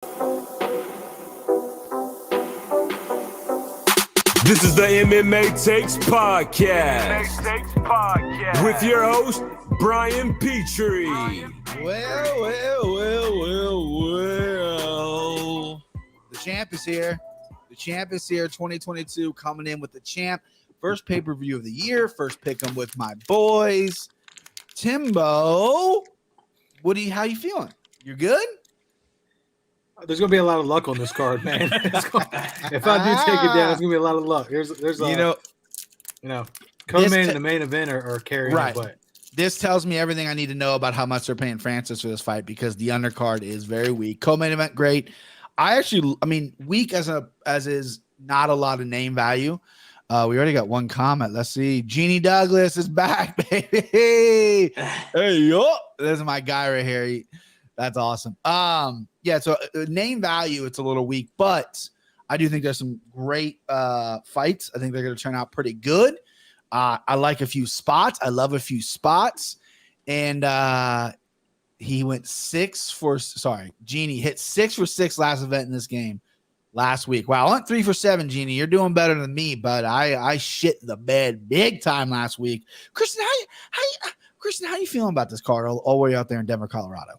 This is the MMA Takes Podcast. With your host, Brian Petrie. Well. The champ is here. The champ is here. 2022 coming in with the champ. First pay-per-view of the year. First pick 'em with my boys. Timbo, how you feeling? You good? There's gonna be a lot of luck on this card, man. If I do take it down, there's gonna be a lot of luck. There's co-main and the main event are carrying right. But this tells me everything I need to know about how much they're paying Francis for this fight because the undercard is very weak. Co-main event, great. Weak as is not a lot of name value. We already got one comment. Let's see. Jeannie Douglas is back, baby. Hey, yo. This is my guy right here. That's awesome. So name value, it's a little weak, but I do think there's some great fights. I think they're going to turn out pretty good. I like a few spots. I love a few spots. And he went Jeannie hit 6 for 6 last event in this game last week. Wow, I went 3 for 7, Jeannie. You're doing better than me, but I shit the bed big time last week. Kristen, how you feeling about this card all the way out there in Denver, Colorado?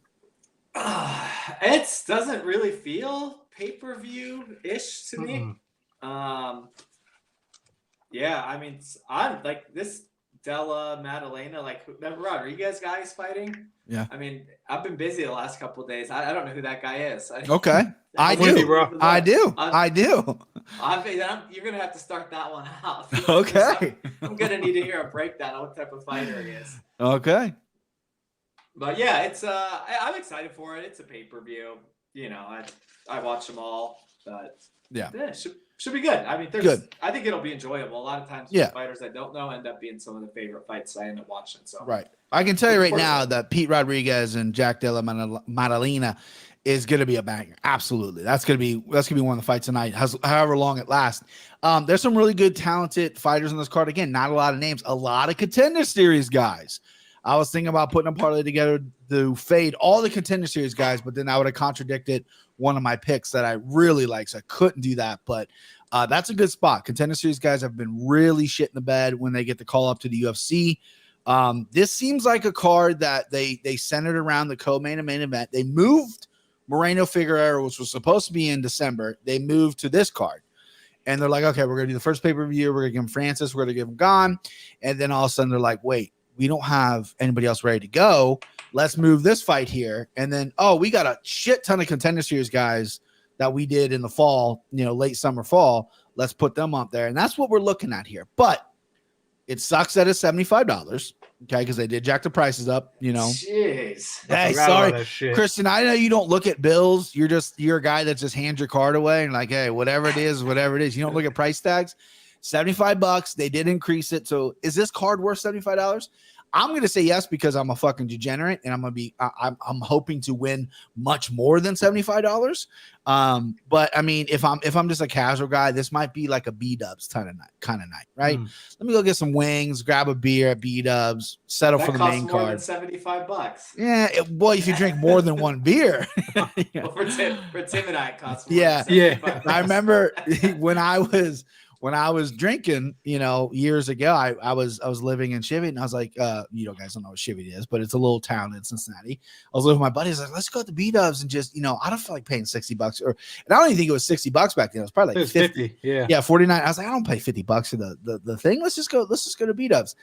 It doesn't really feel pay-per-view-ish to me. I'm like this Della Madalena, like the Rodriguez guy's fighting. Yeah. I mean, I've been busy the last couple of days. I don't know who that guy is. Okay. I do. You're going to have to start that one out. Okay. I'm going to need to hear a breakdown of what type of fighter he is. Okay. But yeah, it's I'm excited for it. It's a pay-per-view. I watch them all, but should be good. I mean, I think it'll be enjoyable. A lot of times fighters I don't know end up being some of the favorite fights I end up watching. So right. I can tell you right now that Pete Rodriguez and Jack Della Madalena is going to be a banger. Absolutely. That's going to be one of the fights tonight, however long it lasts. There's some really good, talented fighters on this card. Again, not a lot of names, a lot of Contender Series guys. I was thinking about putting a parlay together to fade all the Contender Series guys, but then I would have contradicted one of my picks that I really like, so I couldn't do that. But that's a good spot. Contender Series guys have been really shit in the bed when they get the call up to the UFC. This seems like a card that they centered around the co-main and main event. They moved Moreno Figueroa, which was supposed to be in December. They moved to this card. And they're like, okay, we're going to do the first pay-per-view. We're going to give him Francis. We're going to give him Gone. And then all of a sudden they're like, wait, we don't have anybody else ready to go. Let's move this fight here. And then, we got a shit ton of Contender Series guys that we did in the fall, late summer, fall. Let's put them up there. And that's what we're looking at here. But it sucks that it's $75. Okay, because they did jack the prices up, Jeez. Hey, sorry, Kristen. I know you don't look at bills. You're a guy that just hands your card away and like, hey, whatever it is. You don't look at price tags. $75. They did increase it. So is this card worth $75? I'm going to say yes because I'm a fucking degenerate and I'm hoping to win much more than $75. But I mean, if I'm just a casual guy, this might be like a B-dubs kind of night, right? Let me go get some wings, grab a beer at B-dubs, settle for the main card. More than $75. Yeah, well, if you drink more than one beer. Well, for Tim and I, it costs more than $75. I remember when I was drinking, years ago, I was living in Cheviot, and I was like, guys don't know what Cheviot is, but it's a little town in Cincinnati. I was living with my buddies. Like, let's go to B-dubs and just, I don't feel like paying $60 and I don't even think it was $60 back then. It was probably like 50. Yeah, 49. I was like, I don't pay $50 for the thing. Let's just go to B-dubs.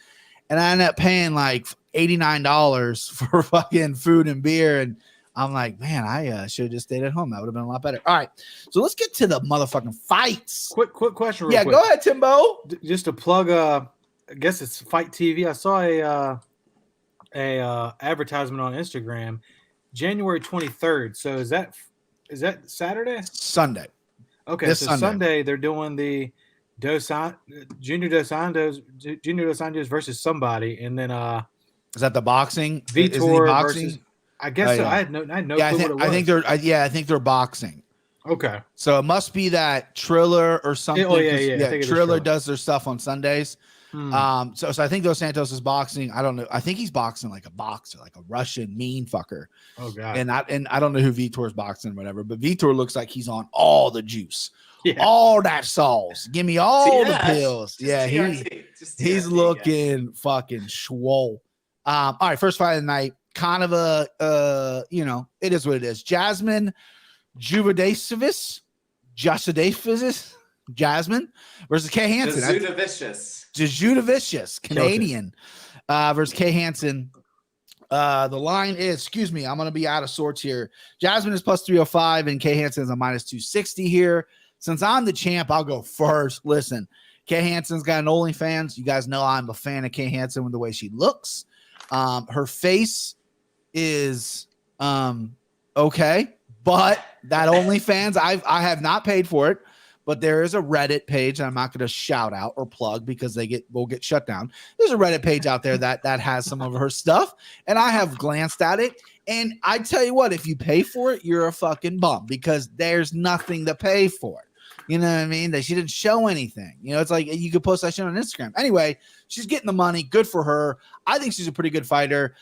And I ended up paying like $89 for fucking food and beer. And I'm like, man, I should have just stayed at home. That would have been a lot better. All right, so let's get to the motherfucking fights. Quick question. Yeah, go ahead, Timbo. Just to plug, I guess it's Fight TV. I saw a advertisement on Instagram, January 23rd. So is that Saturday? Sunday. Okay, this Sunday they're doing the Junior Dos Anjos versus somebody, and then is that the boxing? Vitor boxing? Versus. I guess so. Yeah. I had no clue what it was. I think they're boxing. Okay. So it must be that Triller or something. Yeah. Triller does their stuff on Sundays. So I think Dos Santos is boxing. I don't know. I think he's boxing like a boxer, like a Russian mean fucker. Oh god. And I don't know who Vitor's boxing or whatever, but Vitor looks like he's on all the juice, all that sauce. Give me all the pills. He's looking fucking swole. All right, first fight of the night. Kind of a it is what it is. Jasmine Jasmine versus Kate Hansen. Judavicious Canadian versus Kate Hansen. The line is, excuse me, I'm going to be out of sorts here. Jasmine is plus 305 and Kate Hansen is a minus 260 here. Since I'm the champ, I'll go first. Listen, Kate Hansen's got an OnlyFans. You guys know I'm a fan of Kate Hansen with the way she looks. Her face is okay, but that OnlyFans, I have not paid for it, but there is a Reddit page that I'm not going to shout out or plug because we'll get shut down. There's a Reddit page out there that has some of her stuff, and I have glanced at it. And I tell you what, if you pay for it, you're a fucking bum because there's nothing to pay for. You know what I mean? She didn't show anything. You know, it's like you could post that shit on Instagram. Anyway, she's getting the money. Good for her. I think she's a pretty good fighter.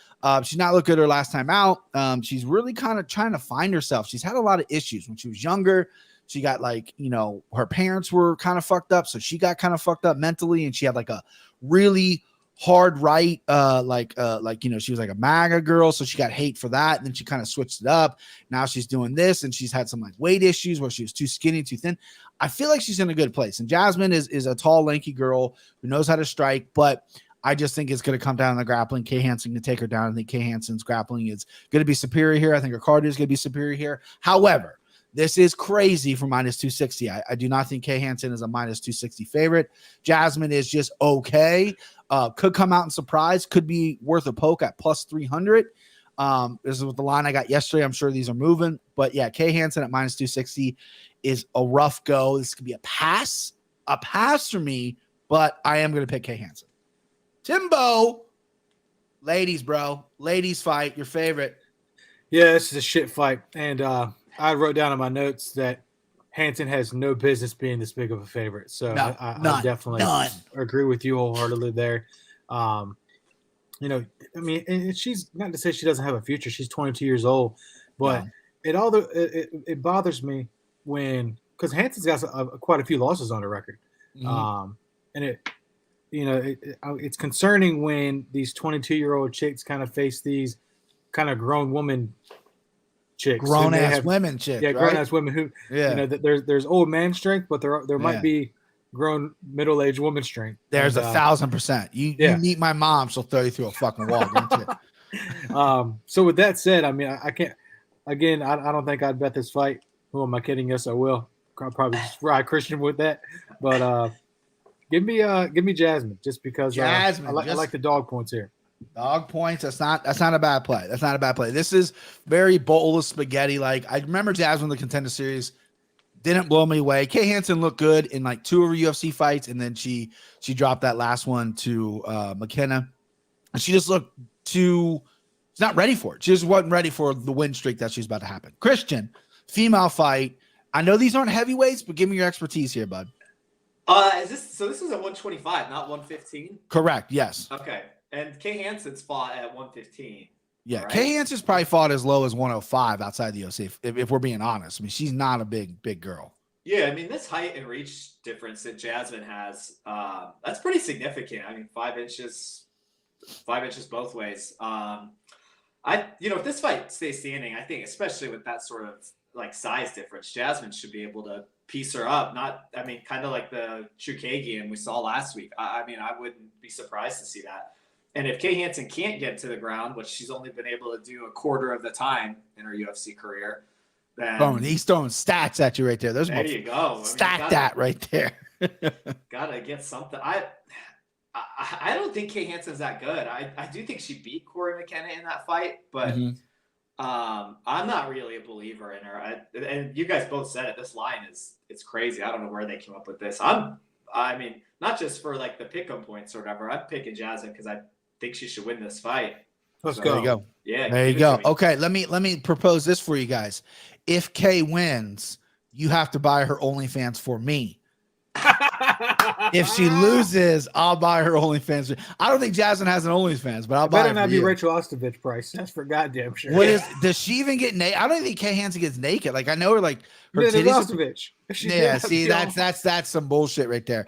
She's not looked good her last time out. She's really kind of trying to find herself. She's had a lot of issues when she was younger. She got her parents were kind of fucked up. So she got kind of fucked up mentally. And she had like a really hard right. She was like a MAGA girl. So she got hate for that. And then she kind of switched it up. Now she's doing this. And she's had some like weight issues where she was too skinny, too thin. I feel like she's in a good place. And Jasmine is a tall, lanky girl who knows how to strike. But I just think it's going to come down to the grappling. Kate Hansen can take her down. I think Kate Hansen's grappling is going to be superior here. I think her cardio is going to be superior here. However, this is crazy for minus 260. I do not think Kate Hansen is a minus 260 favorite. Jasmine is just okay. Could come out and surprise. Could be worth a poke at plus 300. This is what the line I got yesterday. I'm sure these are moving. But yeah, Kate Hansen at minus 260 is a rough go. This could be a pass for me, but I am going to pick Kate Hansen. Timbo, ladies, bro. Ladies fight, your favorite. Yeah, this is a shit fight. And I wrote down in my notes that Hansen has no business being this big of a favorite. So I definitely agree with you wholeheartedly there. And she's not to say she doesn't have a future. She's 22 years old, but it bothers me because Hansen's got quite a few losses on her record. And it's concerning when these 22-year-old chicks kind of face these kind of grown woman chicks, grown-ass women chicks, grown-ass women who, there's old man strength, but there might be grown middle-aged woman strength. There's 1,000%. You meet my mom, she'll throw you through a fucking wall. So with that said, I mean, I can't. Again, I don't think I'd bet this fight. Who am I kidding? Yes, I will. I'll probably just ride Christian with that, but give me Jasmine just because I like the dog points here. Dog points. That's not a bad play. That's not a bad play. This is very bowl of spaghetti. Like I remember Jasmine in the Contender Series didn't blow me away. Kate Hansen looked good in like 2 of her UFC fights, and then she dropped that last one to McKenna, and she just looked she's not ready for it. She just wasn't ready for the win streak that she's about to happen. Christian, female fight. I know these aren't heavyweights, but give me your expertise here, bud. This is at 125, not 115? Correct. Yes. Okay. And Kate Hansen's fought at 115. Yeah. Right? Kate Hansen's probably fought as low as 105 outside the UFC, if we're being honest. I mean, she's not a big girl. Yeah. I mean, this height and reach difference that Jasmine has, that's pretty significant. I mean, 5 inches both ways. If this fight stays standing, I think, especially with that sort of like size difference, Jasmine should be able to piece her up. Kind of like the Chukagian we saw last week. I wouldn't be surprised to see that. And if Kate Hansen can't get to the ground, which she's only been able to do a quarter of the time in her UFC career, then he's throwing stats at you right there. There you go. That right there. Gotta get something. I don't think Kate Hansen's that good. I do think she beat Corey McKenna in that fight, but I'm not really a believer in her. And you guys both said it. This line it's crazy. I don't know where they came up with this. Not just for like the pick 'em points or whatever. I'm picking Jasmine because I think she should win this fight. Let's go. There you go. Yeah. There you go. Okay, let me propose this for you guys. If Kay wins, you have to buy her OnlyFans for me. If she loses, I'll buy her OnlyFans. I don't think Jasmine has an OnlyFans, but I'll buy it. Better not be Rachel Ostovich price. That's for goddamn sure. Does she even get naked? I don't think Kate Hansen gets naked. Like I know her like her titties. Yeah, see, that's some bullshit right there.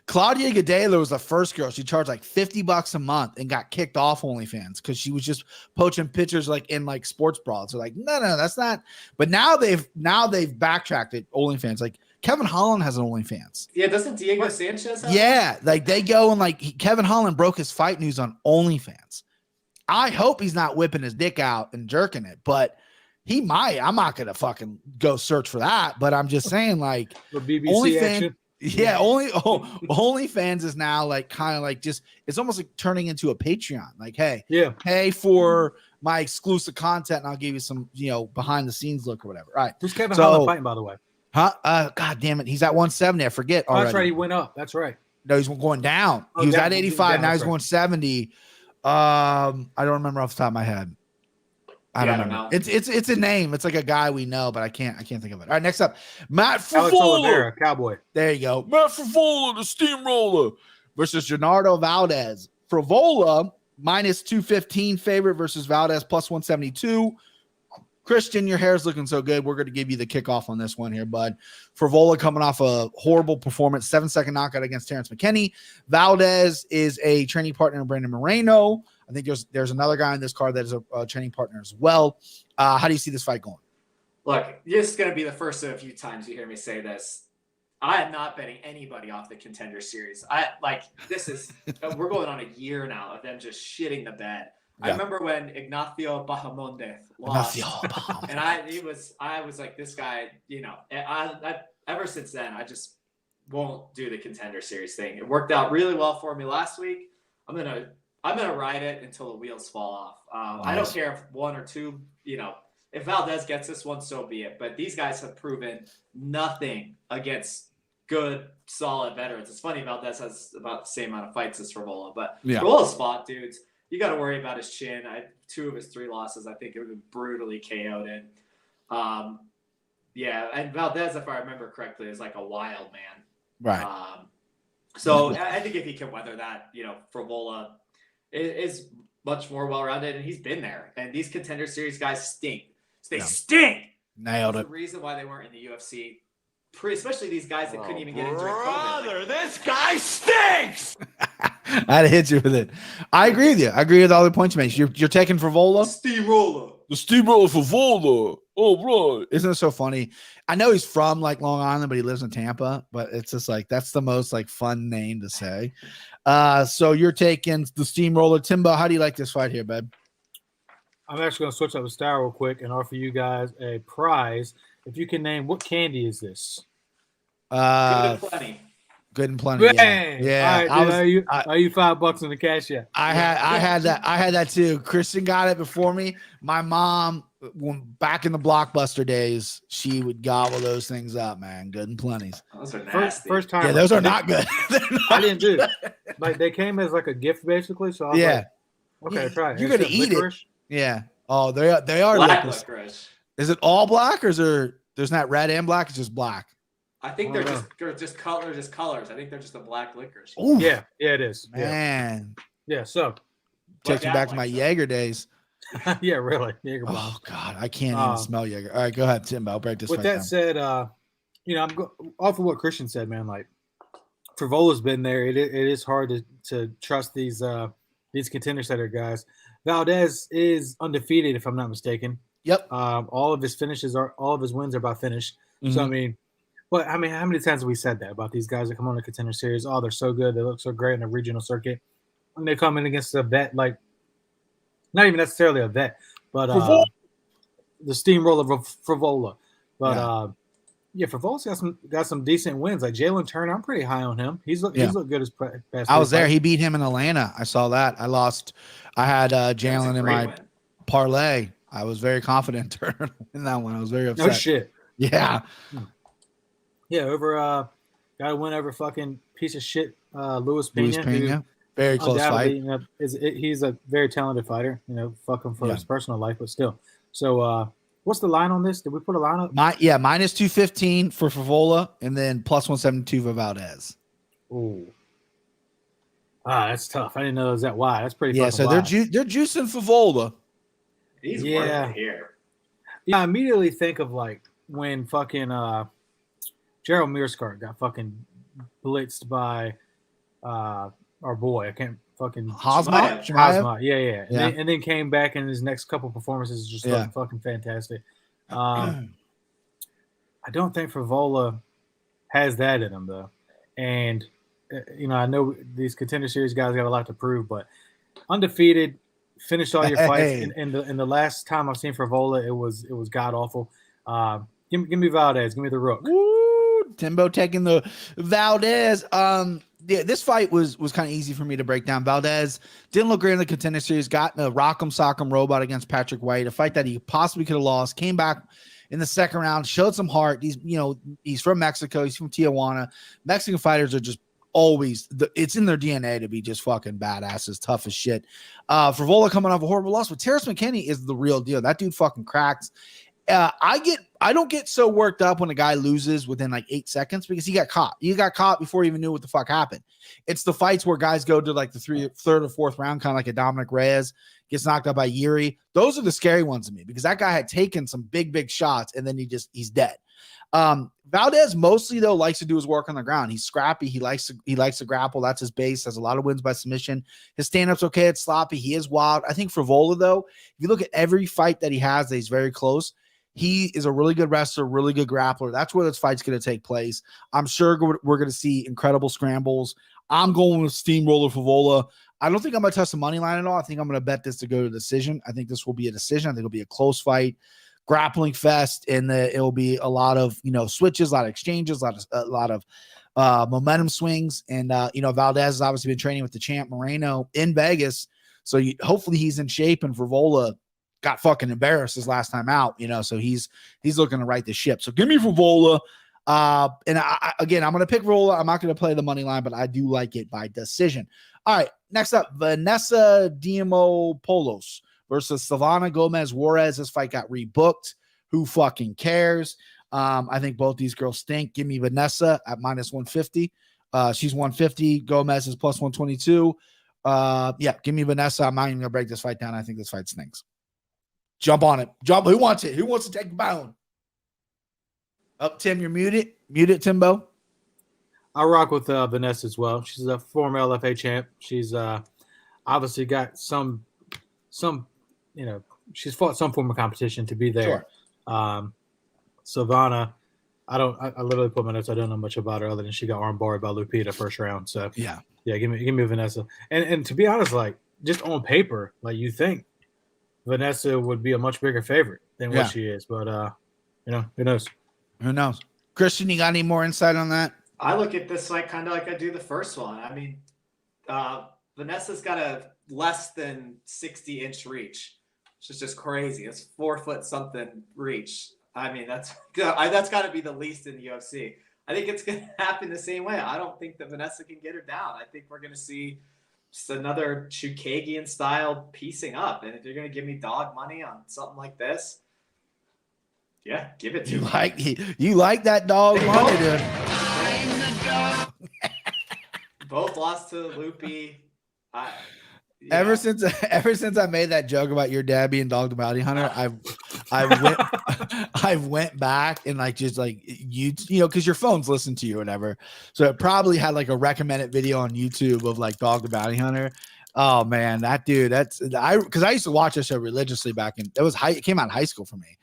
Claudia Gadela was the first girl. She charged like $50 a month and got kicked off OnlyFans because she was just poaching pictures like in like sports bras. So like, no, that's not. But now they've backtracked it. OnlyFans, like Kevin Holland has an OnlyFans. Yeah, doesn't Diego Sanchez have Yeah, like they go and like Kevin Holland broke his fight news on OnlyFans. I hope he's not whipping his dick out and jerking it, but he might. I'm not gonna fucking go search for that, but I'm just saying, like, the BBC action. Yeah, OnlyFans is now like kind of like just it's almost like turning into a Patreon. Like, hey, pay for my exclusive content, and I'll give you some, behind the scenes look or whatever. All right. Who's Kevin Holland fighting, by the way? Huh? God damn it. He's at 170. I forget. Oh, that's right. He went up. That's right. No, he's going down. He was at 85. Now he's going 70. I don't remember off the top of my head. I don't know. It's a name. It's like a guy we know, but I can't think of it. All right, next up, Matt Favola, Cowboy. There you go. Matt Favola, the steamroller, versus Gennaro Valdez. Favola minus 215 favorite versus Valdez plus 172. Christian, your hair's looking so good. We're going to give you the kickoff on this one here, bud. Favola coming off a horrible performance, 7-second knockout against Terrence McKinney. Valdez is a training partner of Brandon Moreno. I think there's another guy in this card that is a training partner as well. How do you see this fight going? Look, this is going to be the first of a few times you hear me say this. I am not betting anybody off the Contender Series. We're going on a year now of them just shitting the bed. Yeah. I remember when Ignacio Bahamonde lost, and I was like, this guy, I ever since then, I just won't do the Contender Series thing. It worked out really well for me last week. I'm gonna ride it until the wheels fall off. Nice. I don't care if one or two, if Valdez gets this one, so be it. But these guys have proven nothing against good, solid veterans. It's funny, Valdez has about the same amount of fights as Favola, but Favola's fought dudes. You got to worry about his chin. 2 of his 3 losses, I think, it would have been brutally KO'd in. And Valdez, if I remember correctly, is like a wild man. Right. So I think if he can weather that, Favola is much more well-rounded, and he's been there. And these Contender Series guys stink. They stink. Nailed it. That's the reason why they weren't in the UFC. Especially these guys that couldn't even get into COVID. This guy stinks. I had to hit you with it. I agree with you. I agree with all the points you made. You're taking Favola? Steamroller. The steamroller Favola. Oh, bro. Isn't it so funny? I know he's from like Long Island, but he lives in Tampa. But it's just like that's the most like fun name to say. So you're taking the steamroller. Timbo, how do you like this fight here, bud? I'm actually going to switch up the style real quick and offer you guys a prize. If you can name, what candy is this? Good and plenty. Good and plenty. Yeah. All right, are you $5 in the cash yet? I had that too. Christian got it before me. My mom, back in the Blockbuster days, she would gobble those things up, man. Good and plenties. Those are nasty. First time. Yeah, those are not good. I didn't do it. Like they came as like a gift basically. So I was like, okay, try it. You're gonna eat licorice? It. Yeah. Oh, they are black licorice. Is it all black, or there's not red and black? It's just black. I think they're just colors. I think they're just a black licorice. Ooh. Yeah, it is. Man. Yeah, so takes me back to my Jaeger days. Yeah, really. Jaeger bomb. Oh God, I can't even smell Jaeger. All right, go ahead, Tim. I'll break this. With that down. Said, I'm off of what Christian said, man. Like Favola's been there. It is hard to trust these Contender Setter guys. Valdez is undefeated, if I'm not mistaken. Yep. All of his wins are by finish. Mm-hmm. So how many times have we said that about these guys that come on the Contender Series? Oh, they're so good. They look so great in the regional circuit. And they come in against a vet, like not even necessarily a vet, but the steamroller Favola. But Favola's got some decent wins. Like Jalen Turner, I'm pretty high on him. He's looked good as past. I was there. He beat him in Atlanta. I saw that. I had Jalen in my parlay. I was very confident in that one. I was very upset. No shit. Yeah. Yeah, over got to win over fucking piece of shit Luis Pena. Very close fight. He's a very talented fighter. Fuck him for his personal life, but still. So What's the line on this? Did we put a line up? Minus 215 for Favola, and then plus 172 for Valdez. Ooh. That's tough. I didn't know it was that wide. That's pretty. Yeah, so they're juicing Favola. He's working here. Yeah, I immediately think of like when fucking Gerald Mearskart got fucking blitzed by our boy. I can't fucking Hosma. Yeah. And then came back in his next couple performances just looked fucking fantastic. I don't think Favola has that in him though. And I know these Contender Series guys got a lot to prove, but undefeated, finished all your fights. In the last time I've seen Favola, it was god awful. Give me Valdez. Give me the Rook. Woo, Timbo taking the Valdez. This fight was kind of easy for me to break down. Valdez didn't look great in the Contender Series. Got in a rock'em sock'em robot against Patrick White, a fight that he possibly could have lost. Came back in the second round, showed some heart. He's from Mexico. He's from Tijuana. Mexican fighters are just always it's in their DNA to be just fucking badasses, tough as shit. Favola coming off a horrible loss, but Terrence McKinney is the real deal. That dude fucking cracks. I don't get so worked up when a guy loses within like 8 seconds because he got caught. He got caught before he even knew what the fuck happened. It's the fights where guys go to like the third or fourth round, kind of like a Dominic Reyes gets knocked out by Yuri. Those are the scary ones to me because that guy had taken some big shots and then he's dead. Valdez mostly though likes to do his work on the ground. He's scrappy. He likes to grapple. That's his base. Has a lot of wins by submission. His stand-up's okay. It's sloppy. He is wild. I think Favola though, if you look at every fight that he has that he's very close, he is a really good wrestler, really good grappler. That's where this fight's going to take place. I'm sure we're going to see incredible scrambles. I'm going with steamroller Favola. I don't think I'm going to touch the money line at all. I think I'm going to bet this to go to decision. I think this will be a decision. I think it'll be a close fight, grappling fest, and it'll be a lot of switches, a lot of exchanges, a lot of momentum swings. And Valdez has obviously been training with the champ Moreno in Vegas, so hopefully he's in shape. And Favola got fucking embarrassed his last time out, so he's looking to right the ship. So give me Favola. And I'm going to pick Favola. I'm not going to play the money line, but I do like it by decision. All right, next up, Vanessa Diamopoulos versus Savannah Gomez Juarez. This fight got rebooked. Who fucking cares? I think both these girls stink. Give me Vanessa at minus 150. She's 150. Gomez is plus 122. Give me Vanessa. I'm not even gonna break this fight down. I think this fight stinks. Jump on it. Jump. Who wants it? Who wants to take the bone? Up, Tim, you're muted. Mute it, Timbo. I rock with Vanessa as well. She's a former LFA champ. She's obviously got some she's fought some form of competition to be there. Sure. Savannah, I literally put my notes. I don't know much about her other than she got armbarred by Lupita first round. So yeah, give me Vanessa. And to be honest, like just on paper, like you think Vanessa would be a much bigger favorite than what she is, but who knows? Who knows? Christian, you got any more insight on that? I look at this fight kind of like I do the first one. I mean, Vanessa's got a less than 60-inch reach, which is just crazy. It's 4 foot something reach. I mean, that's got to be the least in the UFC. I think it's going to happen the same way. I don't think that Vanessa can get her down. I think we're going to see just another Chukagian style piecing up. And if you're going to give me dog money on something like this, yeah, give it to me. You like that dog money, dude. Both lost to Loopy. Ever since I made that joke about your dad being Dog the Bounty Hunter, I went back and because your phones listen to you or whatever, so it probably had like a recommended video on YouTube of like Dog the Bounty Hunter. Oh man, that dude, because I used to watch that show religiously back in it came out in high school for me,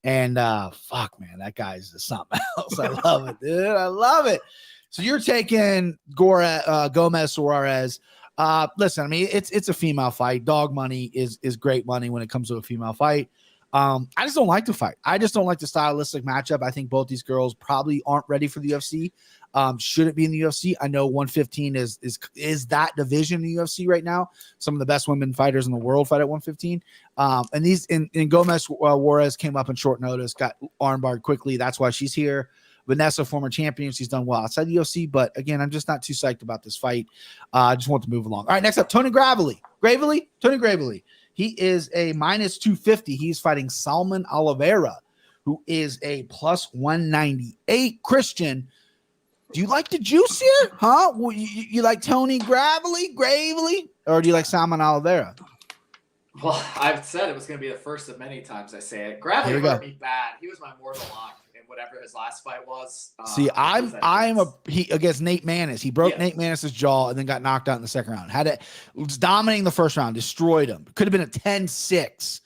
and fuck man, that guy's just something else. I love it, dude. I love it. So you're taking Gomez Suarez. Listen, I mean, it's a female fight. Dog money is great money when it comes to a female fight. I just don't like the fight. I just don't like the stylistic matchup. I think both these girls probably aren't ready for the UFC. Shouldn't be in the UFC. I know 115 is that division in the UFC right now. Some of the best women fighters in the world fight at 115. And Gomez Juarez came up in short notice, got armbarred quickly. That's why she's here. Vanessa, former champion, she's done well outside the UFC, but again, I'm just not too psyched about this fight. I just want to move along. All right, next up, Tony Gravely. Tony Gravely. He is a minus 250. He's fighting Salman Oliveira, who is a plus 198. Christian, do you like the juice here? Huh? You like Tony Gravely, or do you like Salman Oliveira? Well, I've said it was going to be the first of many times I say it. Gravely hurt me bad. He was my mortal lock in whatever his last fight was. See, he against Nate Maness. He broke Nate Maness's jaw and then got knocked out in the second round. Was dominating the first round, destroyed him. Could have been a 10-6.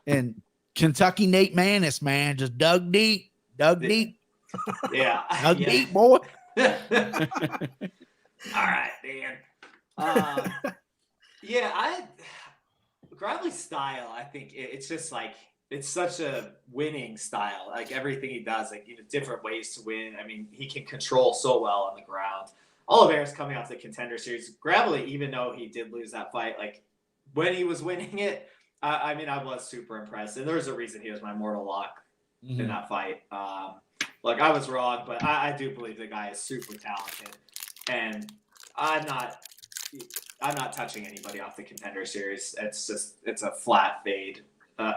And Kentucky Nate Maness, man, just dug deep. Yeah. Dug deep, boy. All right, Dan. Gravely's style, I think it's just like, it's such a winning style. Like everything he does, like, different ways to win. I mean, he can control so well on the ground. Oliveira's coming off the Contender Series. Gravely, even though he did lose that fight, like when he was winning it, I was super impressed. And there's a reason he was my mortal lock in that fight. Look, I was wrong, but I do believe the guy is super talented. And I'm not touching anybody off the Contender Series. It's a flat fade.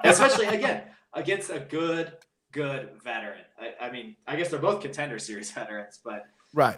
Especially, again, against a good veteran. I guess they're both Contender Series veterans, but right.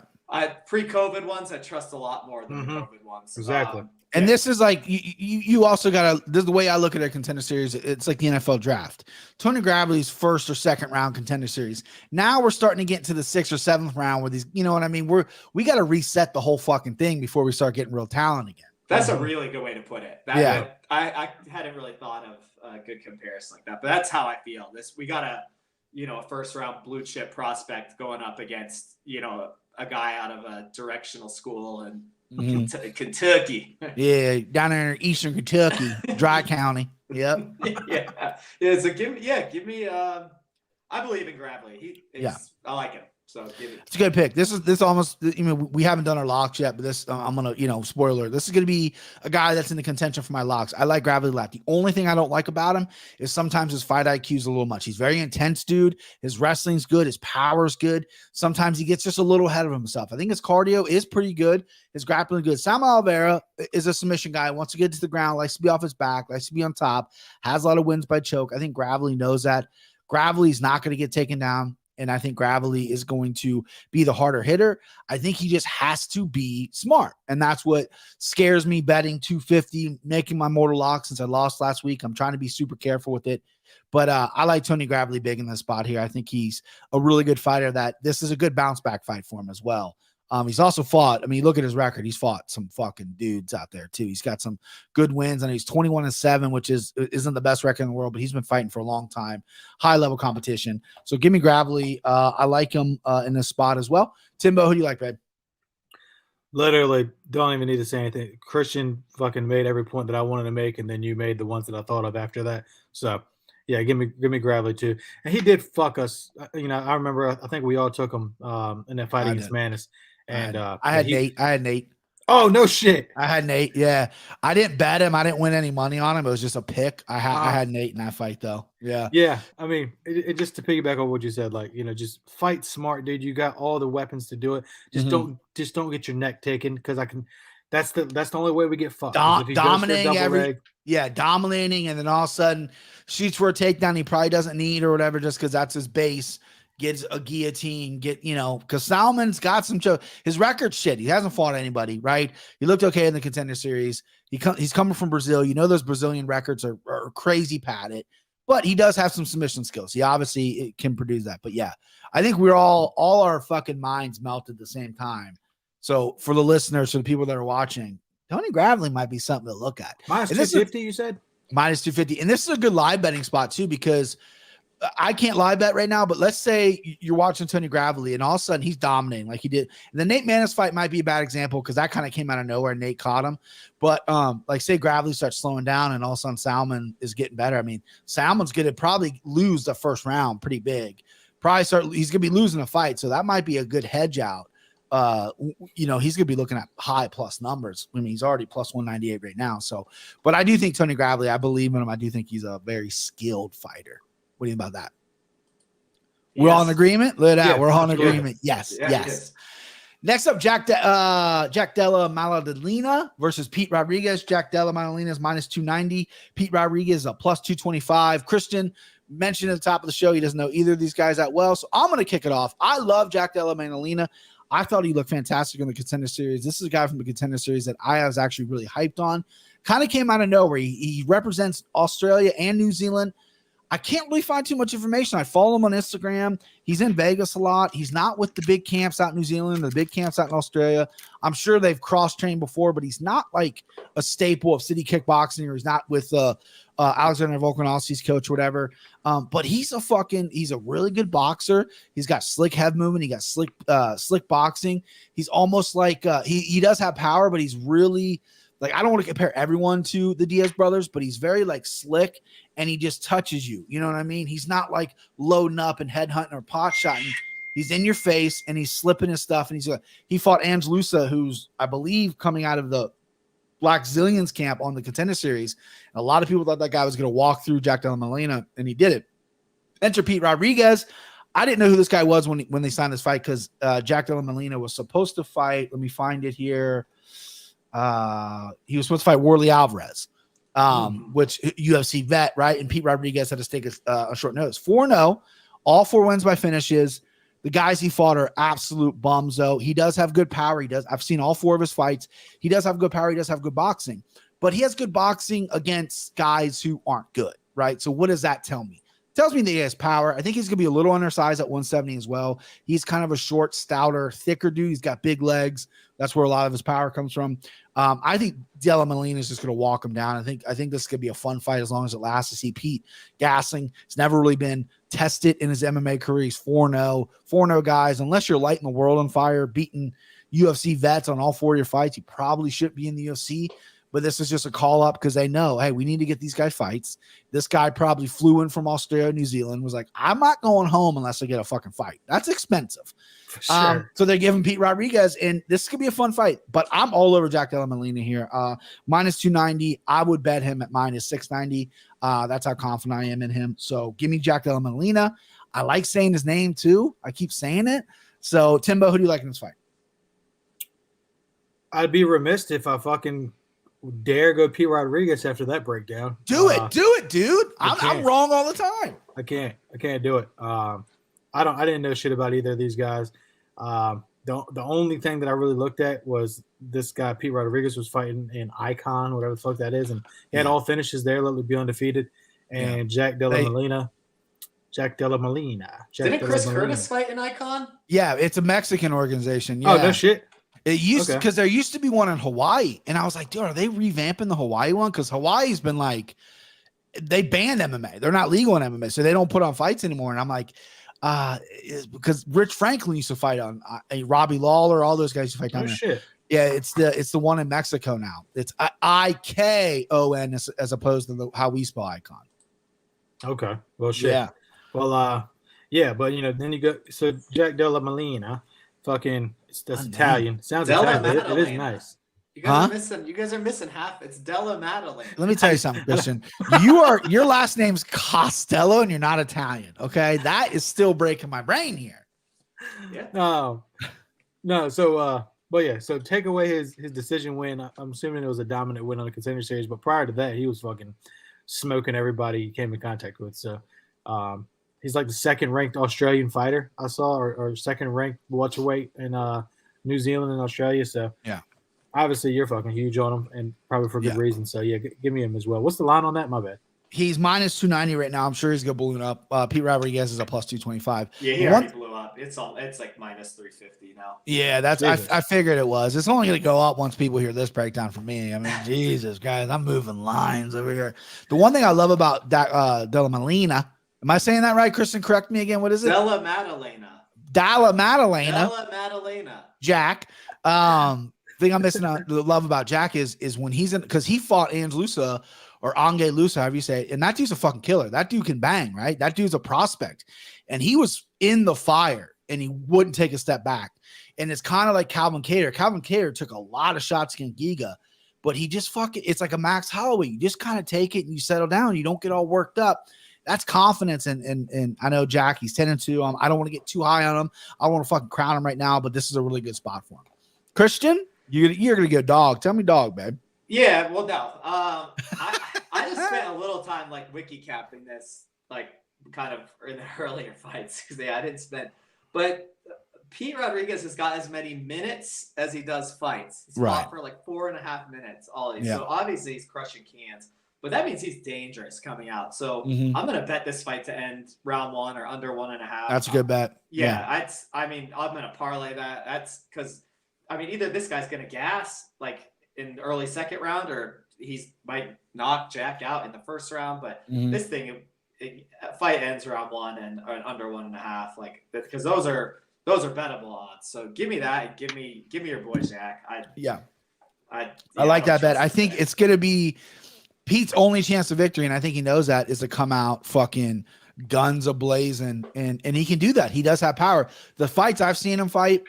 Pre-COVID ones, I trust a lot more than the COVID ones. Exactly. And this is like, you also got to, this is the way I look at a Contender Series. It's like the NFL draft. Tony Gravely's first or second round Contender Series. Now we're starting to get to the 6th or 7th round where these, you know what I mean? We got to reset the whole fucking thing before we start getting real talent again. That's a really good way to put it. I hadn't really thought of a good comparison like that, but that's how I feel. We got a first round blue chip prospect going up against, a guy out of a directional school and Kentucky. Yeah, down there in Eastern Kentucky, Dry County. Yep. Yeah. So give me. I believe in Gravely. I like him. So it's a good pick. This almost, we haven't done our locks yet, but this, I'm going to, spoiler, this is going to be a guy that's in the contention for my locks. I like Gravely left. The only thing I don't like about him is sometimes his fight IQ is a little much. He's very intense, dude. His wrestling's good. His power's good. Sometimes he gets just a little ahead of himself. I think his cardio is pretty good. His grappling good. Salman Oliveira is a submission guy. Wants to get to the ground, likes to be off his back, likes to be on top, has a lot of wins by choke. I think Gravely knows that. Gravely's not going to get taken down. And I think Gravely is going to be the harder hitter. I think he just has to be smart. And that's what scares me betting 250, making my mortal lock since I lost last week. I'm trying to be super careful with it. But I like Tony Gravely big in this spot here. I think he's a really good fighter. That this is a good bounce back fight for him as well. He's also fought. Look at his record. He's fought some fucking dudes out there too. He's got some good wins, and he's 21-7, which isn't the best record in the world, but he's been fighting for a long time. High level competition. So give me Gravely. I like him in this spot as well. Timbo, who do you like, babe? Literally, don't even need to say anything. Christian fucking made every point that I wanted to make, and then you made the ones that I thought of after that. So yeah, give me Gravely too. And he did fuck us. I remember. I think we all took him in that fight against Maness. And I had Nate. Oh, no shit. I had Nate. Yeah. I didn't bet him. I didn't win any money on him. It was just a pick. I had Nate in that fight though. Yeah. Yeah. It just to piggyback on what you said, just fight smart, dude. You got all the weapons to do it. Just don't get your neck taken. Cause that's the only way we get fucked. Dominating dominating. And then all of a sudden shoots for a takedown he probably doesn't need or whatever, just cause that's his base. Gets a guillotine, because Salman's got some his record's shit. He hasn't fought anybody, right? He looked okay in the Contender Series. He's coming from Brazil. Those Brazilian records are crazy padded, but he does have some submission skills. He obviously can produce that. But yeah, I think we're all our fucking minds melted at the same time. So for the listeners, for the people that are watching, Tony Gravely might be something to look at. Minus 250, you said? Minus 250. And this is a good live betting spot too, because I can't live bet right now, but let's say you're watching Tony Gravely and all of a sudden he's dominating like he did. And the Nate Maness fight might be a bad example because that kind of came out of nowhere. Nate caught him. But say Gravely starts slowing down and all of a sudden Salman is getting better. Salman's going to probably lose the first round pretty big. He's going to be losing a fight. So that might be a good hedge out. He's going to be looking at high plus numbers. He's already plus 198 right now. So, but I do think Tony Gravely, I believe in him. I do think he's a very skilled fighter. What do you think about that? Yes. We're all in agreement? Look at that. We're all in agreement. Yes. Next up, Jack Della Maddalena versus Pete Rodriguez. Jack Della Maddalena is minus 290. Pete Rodriguez is a plus 225. Christian mentioned at the top of the show he doesn't know either of these guys that well, so I'm going to kick it off. I love Jack Della Maddalena. I thought he looked fantastic in the Contender Series. This is a guy from the Contender Series that I was actually really hyped on. Kind of came out of nowhere. He represents Australia and New Zealand. I can't really find too much information. I follow him on Instagram. He's in Vegas a lot. He's not with the big camps out in New Zealand, the big camps out in Australia. I'm sure they've cross-trained before, but he's not like a staple of city kickboxing, or he's not with Alexander Volkanovski's coach or whatever. But he's a really good boxer. He's got slick head movement. He got slick boxing. He's almost like he does have power, but he's really like, I don't want to compare everyone to the Diaz brothers, but he's very like slick and he just touches you. You know what I mean? He's not like loading up and headhunting or pot shotting. He's in your face and he's slipping his stuff. And he fought Angelusa, who's, I believe, coming out of the Black Zillions camp on the Contender Series. And a lot of people thought that guy was going to walk through Jack Della Maddalena, and he did it. Enter Pete Rodriguez. I didn't know who this guy was when they signed this fight, because Jack Della Maddalena was supposed to fight. Let me find it here. He was supposed to fight Worley Alvarez, which UFC vet, right? And Pete Rodriguez had to take a short notice. 4-0, all 4 wins by finishes. The guys he fought are absolute bums, though. He does have good power. I've seen all 4 of his fights. He does have good power. He does have good boxing, but he has good boxing against guys who aren't good, right? So what does that tell me? It tells me that he has power. I think he's going to be a little undersized at 170 as well. He's kind of a short, stouter, thicker dude. He's got big legs. That's where a lot of his power comes from. I think Della Maddalena is just going to walk him down. I think this is going to be a fun fight as long as it lasts. To see Pete gassing. He's never really been tested in his MMA career. He's 4-0. 4-0 guys, unless you're lighting the world on fire, beating UFC vets on all 4 of your fights, you probably should be in the UFC. But this is just a call up because they know, hey, we need to get these guys fights. This guy probably flew in from Australia, New Zealand, was like, I'm not going home unless I get a fucking fight. That's expensive. For sure. So they're giving Pete Rodriguez, and this could be a fun fight. But I'm all over Jack Della Maddalena here. Minus 290. I would bet him at minus 690. That's how confident I am in him. So give me Jack Della Maddalena. I like saying his name too. I keep saying it. So Timbo, who do you like in this fight? I'd be remiss if I fucking dare go Pete Rodriguez after that breakdown. Do it, dude. I'm wrong all the time. I can't do it. I didn't know shit about either of these guys. The only thing that I really looked at was this guy Pete Rodriguez was fighting in Icon, whatever the fuck that is, and he had all finishes there, let me be undefeated. And Jack Della Maddalena. Didn't Chris Curtis fight in Icon? Yeah, it's a Mexican organization. Yeah. Oh, no shit. It used because there used to be one in Hawaii, and I was like, dude, are they revamping the Hawaii one? Because Hawaii's been like, they banned MMA. They're not legal in MMA, so they don't put on fights anymore. And I'm like, because Rich Franklin used to fight on Robbie Lawler, all those guys used to fight down there. Shit. Yeah, it's the one in Mexico now. It's IKON as opposed to how we spell Icon. Okay. Well, shit. Yeah. Well, yeah, but then you go. So Jack Della Maddalena, fucking. That's Italian. Sounds Italian. It is nice. You guys are missing half. It's Della Maddalena. Let me tell you something, Christian. Your last name's Costello and you're not Italian. Okay. That is still breaking my brain here. Yeah. No. So, but yeah, so take away his decision win. I'm assuming it was a dominant win on the Contender Series, but prior to that, he was fucking smoking everybody he came in contact with. So, he's like the second ranked Australian fighter I saw, or second ranked welterweight in New Zealand and Australia. So yeah, obviously you're fucking huge on him, and probably for good reason. So yeah, give me him as well. What's the line on that? My bad. He's minus 290 right now. I'm sure he's gonna balloon up. Pete Rodriguez is a plus 225. Yeah, he already blew up. It's like minus 350 now. Yeah, that's I figured it was. It's only gonna go up once people hear this breakdown from me. I mean, Jesus, guys, I'm moving lines over here. The one thing I love about Della Maddalena. Am I saying that right, Kristen? Correct me again. What is it? Della Maddalena. Della Maddalena. Della Maddalena. Jack. Thing I'm missing out the love about Jack is when he's in, because he fought Angelusa or Angelusa, however you say it, and that dude's a fucking killer. That dude can bang, right? That dude's a prospect, and he was in the fire, and he wouldn't take a step back. And it's kind of like Calvin Kattar. Calvin Kattar took a lot of shots against Giga, but he just it's like a Max Holloway. You just kind of take it and you settle down. You don't get all worked up. That's confidence. And I know Jackie's 10-2. I don't want to get too high on him. I want to fucking crown him right now, but this is a really good spot for him. Christian, you're gonna get a dog. Tell me dog, babe. Yeah, well, no. I just spent a little time like wiki capping this, like kind of in the earlier fights because I didn't spend. But Pete Rodriguez has got as many minutes as he does fights. He's fought for like 4.5 minutes all these. So obviously he's crushing cans, but that means he's dangerous coming out. So I'm gonna bet this fight to end round 1 or under 1.5. That's a good bet. Yeah. I mean, I'm gonna parlay that. That's because I mean either this guy's gonna gas like in the early second round, or he's might knock Jack out in the first round. But this thing, fight ends round 1 and under 1.5, like because those are bettable odds. So give me that and give me your boy Jack. I like that bet. I think it's gonna be Pete's only chance of victory, and I think he knows that, is to come out fucking guns ablazing, and he can do that. He does have power. The fights I've seen him fight,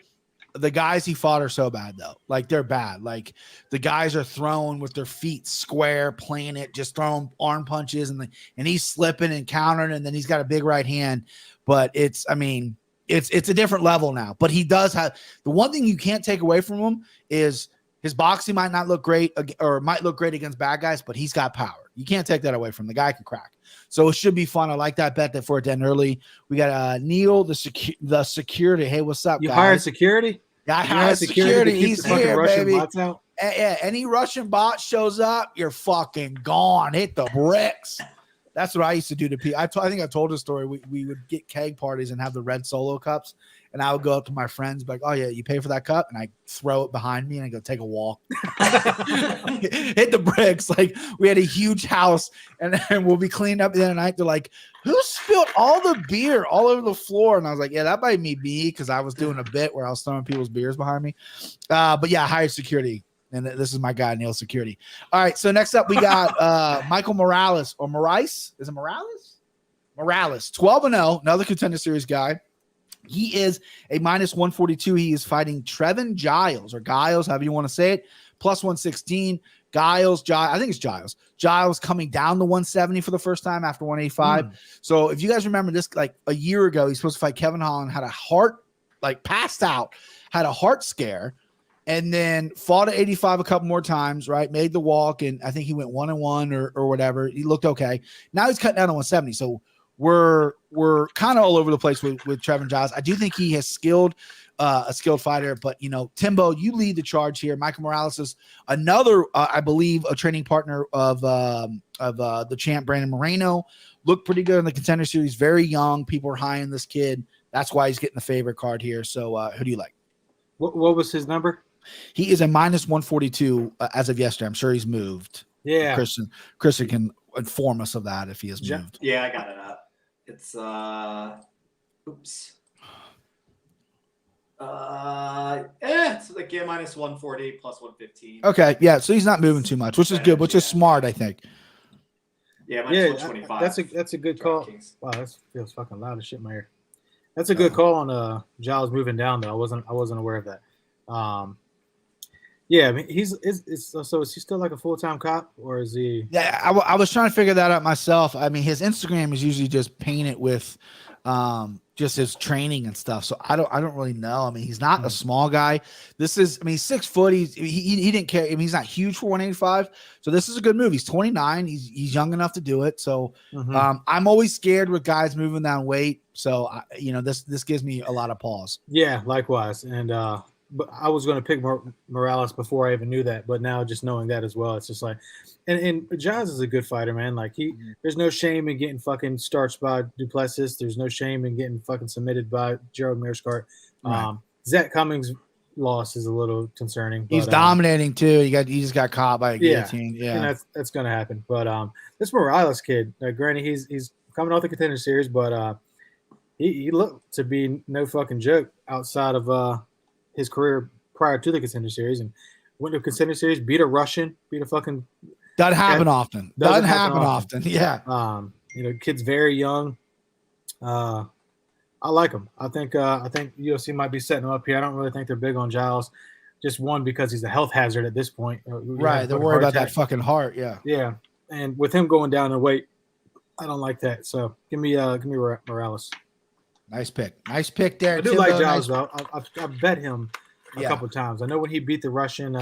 the guys he fought are so bad though. Like they're bad. Like the guys are throwing with their feet square, playing it, just throwing arm punches, and he's slipping and countering, and then he's got a big right hand. But it's a different level now. But he does have the one thing you can't take away from him is his boxing might not look great or might look great against bad guys, but he's got power. You can't take that away from him. The guy can crack. So it should be fun. I like that bet that for it to end early. We got Neil, the security. Hey, what's up, guys? You hired security? Yeah, I hired security. He's here, Russian baby. bots out? Yeah, any Russian bot shows up, you're fucking gone. Hit the bricks. That's what I used to do to people. I think I told the story. We would get keg parties and have the red Solo cups, and I would go up to my friends, be like, "Oh yeah, you pay for that cup?" And I throw it behind me and I go take a walk. Hit the bricks. Like we had a huge house, and we'll be cleaning up the other night. They're like, "Who spilled all the beer all over the floor?" And I was like, "Yeah, that might be me," because I was doing a bit where I was throwing people's beers behind me. But yeah, I hired security. And this is my guy, Neil Security. All right, so next up we got Michael Morales or Moraes. Is it Morales? Morales, 12-0, another Contender Series guy. He is a -142. He is fighting Trevin Giles or Giles, however you want to say it, +116. Giles, I think it's Giles. Giles coming down to 170 for the first time after 185. So if you guys remember this, like a year ago, he's supposed to fight Kevin Holland, had a heart, like passed out, had a heart scare. And then fought at 85 a couple more times, right? Made the walk, and I think he went 1-1 or whatever. He looked okay. Now he's cutting down to 170. So we're kind of all over the place with Trevin Giles. I do think he has a skilled fighter, but Timbo, you lead the charge here. Michael Morales is another, I believe, a training partner of the champ Brandon Moreno. Looked pretty good in the Contender Series. Very young. People are high on this kid. That's why he's getting the favorite card here. So who do you like? What was his number? He is a -142 as of yesterday. I'm sure he's moved. Yeah. Christian can inform us of that if he has moved. Yeah, I got it up. It's it's like -140 +115. Okay, yeah. So he's not moving too much, which is good, which is smart, I think. Yeah, -125. That's a good call. Wow, that feels fucking loud as shit in my ear. That's a good call on Giles moving down though. I wasn't aware of that. Yeah, I mean, so is he still like a full-time cop, or is he? Yeah, I was trying to figure that out myself. I mean, his Instagram is usually just painted with just his training and stuff. So I don't really know. I mean, he's not a small guy. This is, I mean, 6 foot. He didn't care. I mean, he's not huge for 185. So this is a good move. He's 29. He's young enough to do it. So I'm always scared with guys moving down weight. So this gives me a lot of pause. Yeah, likewise. And but I was going to pick Morales before I even knew that, but now just knowing that as well, it's just like, and Giles is a good fighter, man. Like there's no shame in getting fucking starched by Duplessis. There's no shame in getting fucking submitted by Gerald Meerschaert. Right. Zach Cummings' loss is a little concerning. He's dominating too. He just got caught by a guillotine. Yeah, and that's going to happen. But this Morales kid, granted he's coming off the Contender Series, but he looked to be no fucking joke outside of his career prior to the Contender Series, and went to a Contender Series, beat a Russian, beat a fucking. Doesn't happen often. Doesn't happen often. Yeah. Kid's very young. I like him. I think UFC might be setting him up here. I don't really think they're big on Giles. Just one, because he's a health hazard at this point. Right. They're worried about that fucking heart. Yeah. Yeah. And with him going down in weight, I don't like that. So give me Morales. Nice pick there. I do like Giles though. I've bet him a couple times. I know when he beat the Russian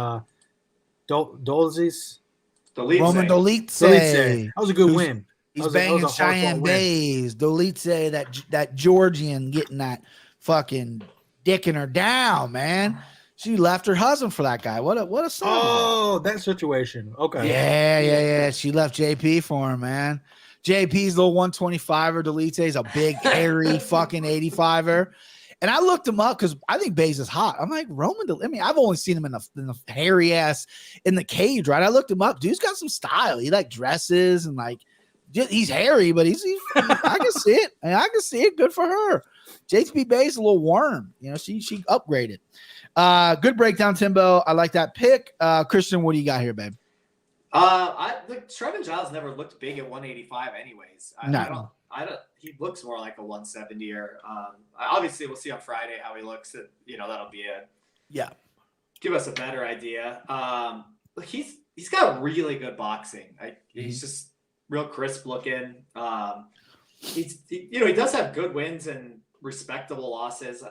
Dolizes. Roman Dolitze. That was a good win. He's banging Cheyenne Bays. Dolitze, that Georgian, getting that fucking dicking her down, man. She left her husband for that guy. What a son. Oh, that situation. Okay. Yeah. She left JP for him, man. JP's little 125er. Dolitze's a big, hairy fucking 85er. And I looked him up because I think Bays is hot. I'm like, Roman, I mean, I've only seen him in the hairy ass in the cage, right? I looked him up. Dude's got some style. He like dresses and like, he's hairy, but he's I can see it. And I can see it. Good for her. JP Bays a little worm. You know, she upgraded. Good breakdown, Timbo. I like that pick. Christian, what do you got here, babe? Trevin Giles never looked big at 185 anyways. I don't he looks more like a 170er. Obviously we'll see on Friday how he looks. That'll be give us a better idea. He's got really good boxing. He's just real crisp looking. He does have good wins and respectable losses.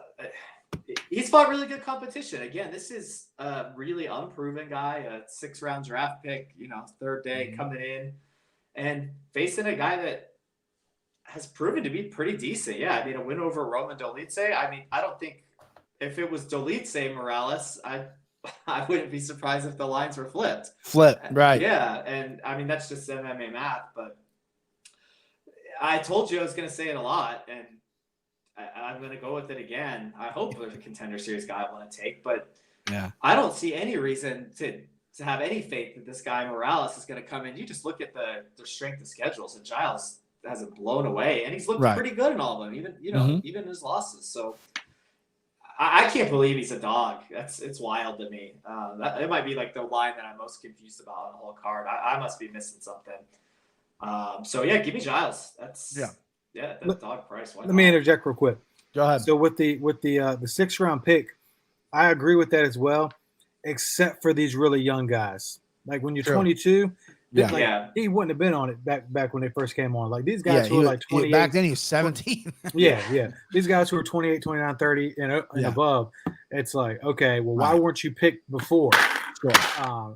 He's fought really good competition. Again, this is a really unproven guy, a 6-round draft pick, third day coming in and facing a guy that has proven to be pretty decent. Yeah, I mean, a win over Roman Dolitze. I mean, I don't think if it was Dolitze Morales, I wouldn't be surprised if the lines were flipped. Right. Yeah, and I mean, that's just MMA math, but I told you I was going to say it a lot, and I'm going to go with it again. I hope there's a contender series guy I want to take, but I don't see any reason to have any faith that this guy Morales is going to come in. You just look at their strength of schedules, and Giles hasn't blown away, and he's looked pretty good in all of them, even his losses. So I can't believe he's a dog. It's wild to me. It might be like the line that I'm most confused about on the whole card. I must be missing something. So yeah, give me Giles. That's dog price. Let me interject real quick. Go ahead. So with the 6-round pick, I agree with that as well, except for these really young guys. Like when you're 22, he wouldn't have been on it back when they first came on. Like these guys who were like 28. Back then he was 17. yeah. These guys who are 28, 29, 30 and above, it's like, okay, well, why weren't you picked before? Sure.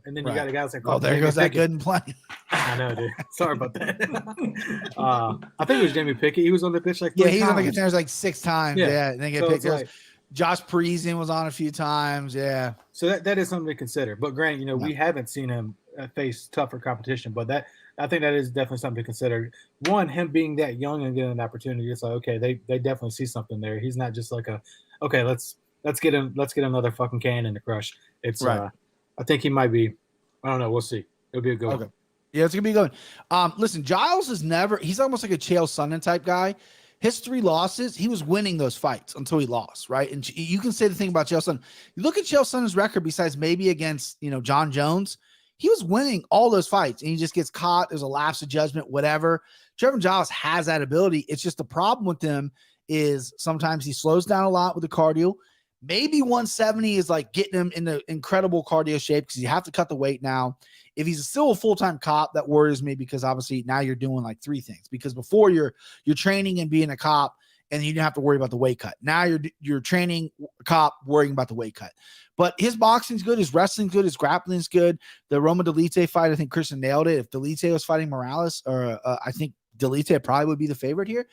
And then you got a guy like, there goes that good and plenty. I know, dude. Sorry about that. I think it was Jamie Pickett. He was on the pitch like 3 times. He was on the contenders like 6 times. Yeah. And then get picked. Like, Josh Parisian was on a few times. Yeah. So that is something to consider. But Grant, we haven't seen him face tougher competition, but I think that is definitely something to consider. One, him being that young and getting an opportunity, it's like, okay, they definitely see something there. He's not just like let's get another fucking cannon to crush. It's I think he might be. I don't know. We'll see. It'll be a good one. Yeah, it's gonna be good. Listen, Giles he's almost like a Chael Sonnen type guy. His 3 losses, he was winning those fights until he lost, right? And you can say the thing about Chael Sonnen. You look at Chael Sonnen's record, besides maybe against John Jones, he was winning all those fights, and he just gets caught. There's a lapse of judgment, whatever. Trevin Giles has that ability. It's just the problem with him is sometimes he slows down a lot with the cardio. Maybe 170 is like getting him in the incredible cardio shape because you have to cut the weight now. If he's still a full-time cop, that worries me because obviously now you're doing like 3 things. Because before you're training and being a cop and you didn't have to worry about the weight cut. Now you're training cop, worrying about the weight cut. But his boxing's good, his wrestling's good, his grappling's good. The Roman Dolitze fight, I think Christian nailed it. If Dolitze was fighting Morales, I think Dolitze probably would be the favorite here.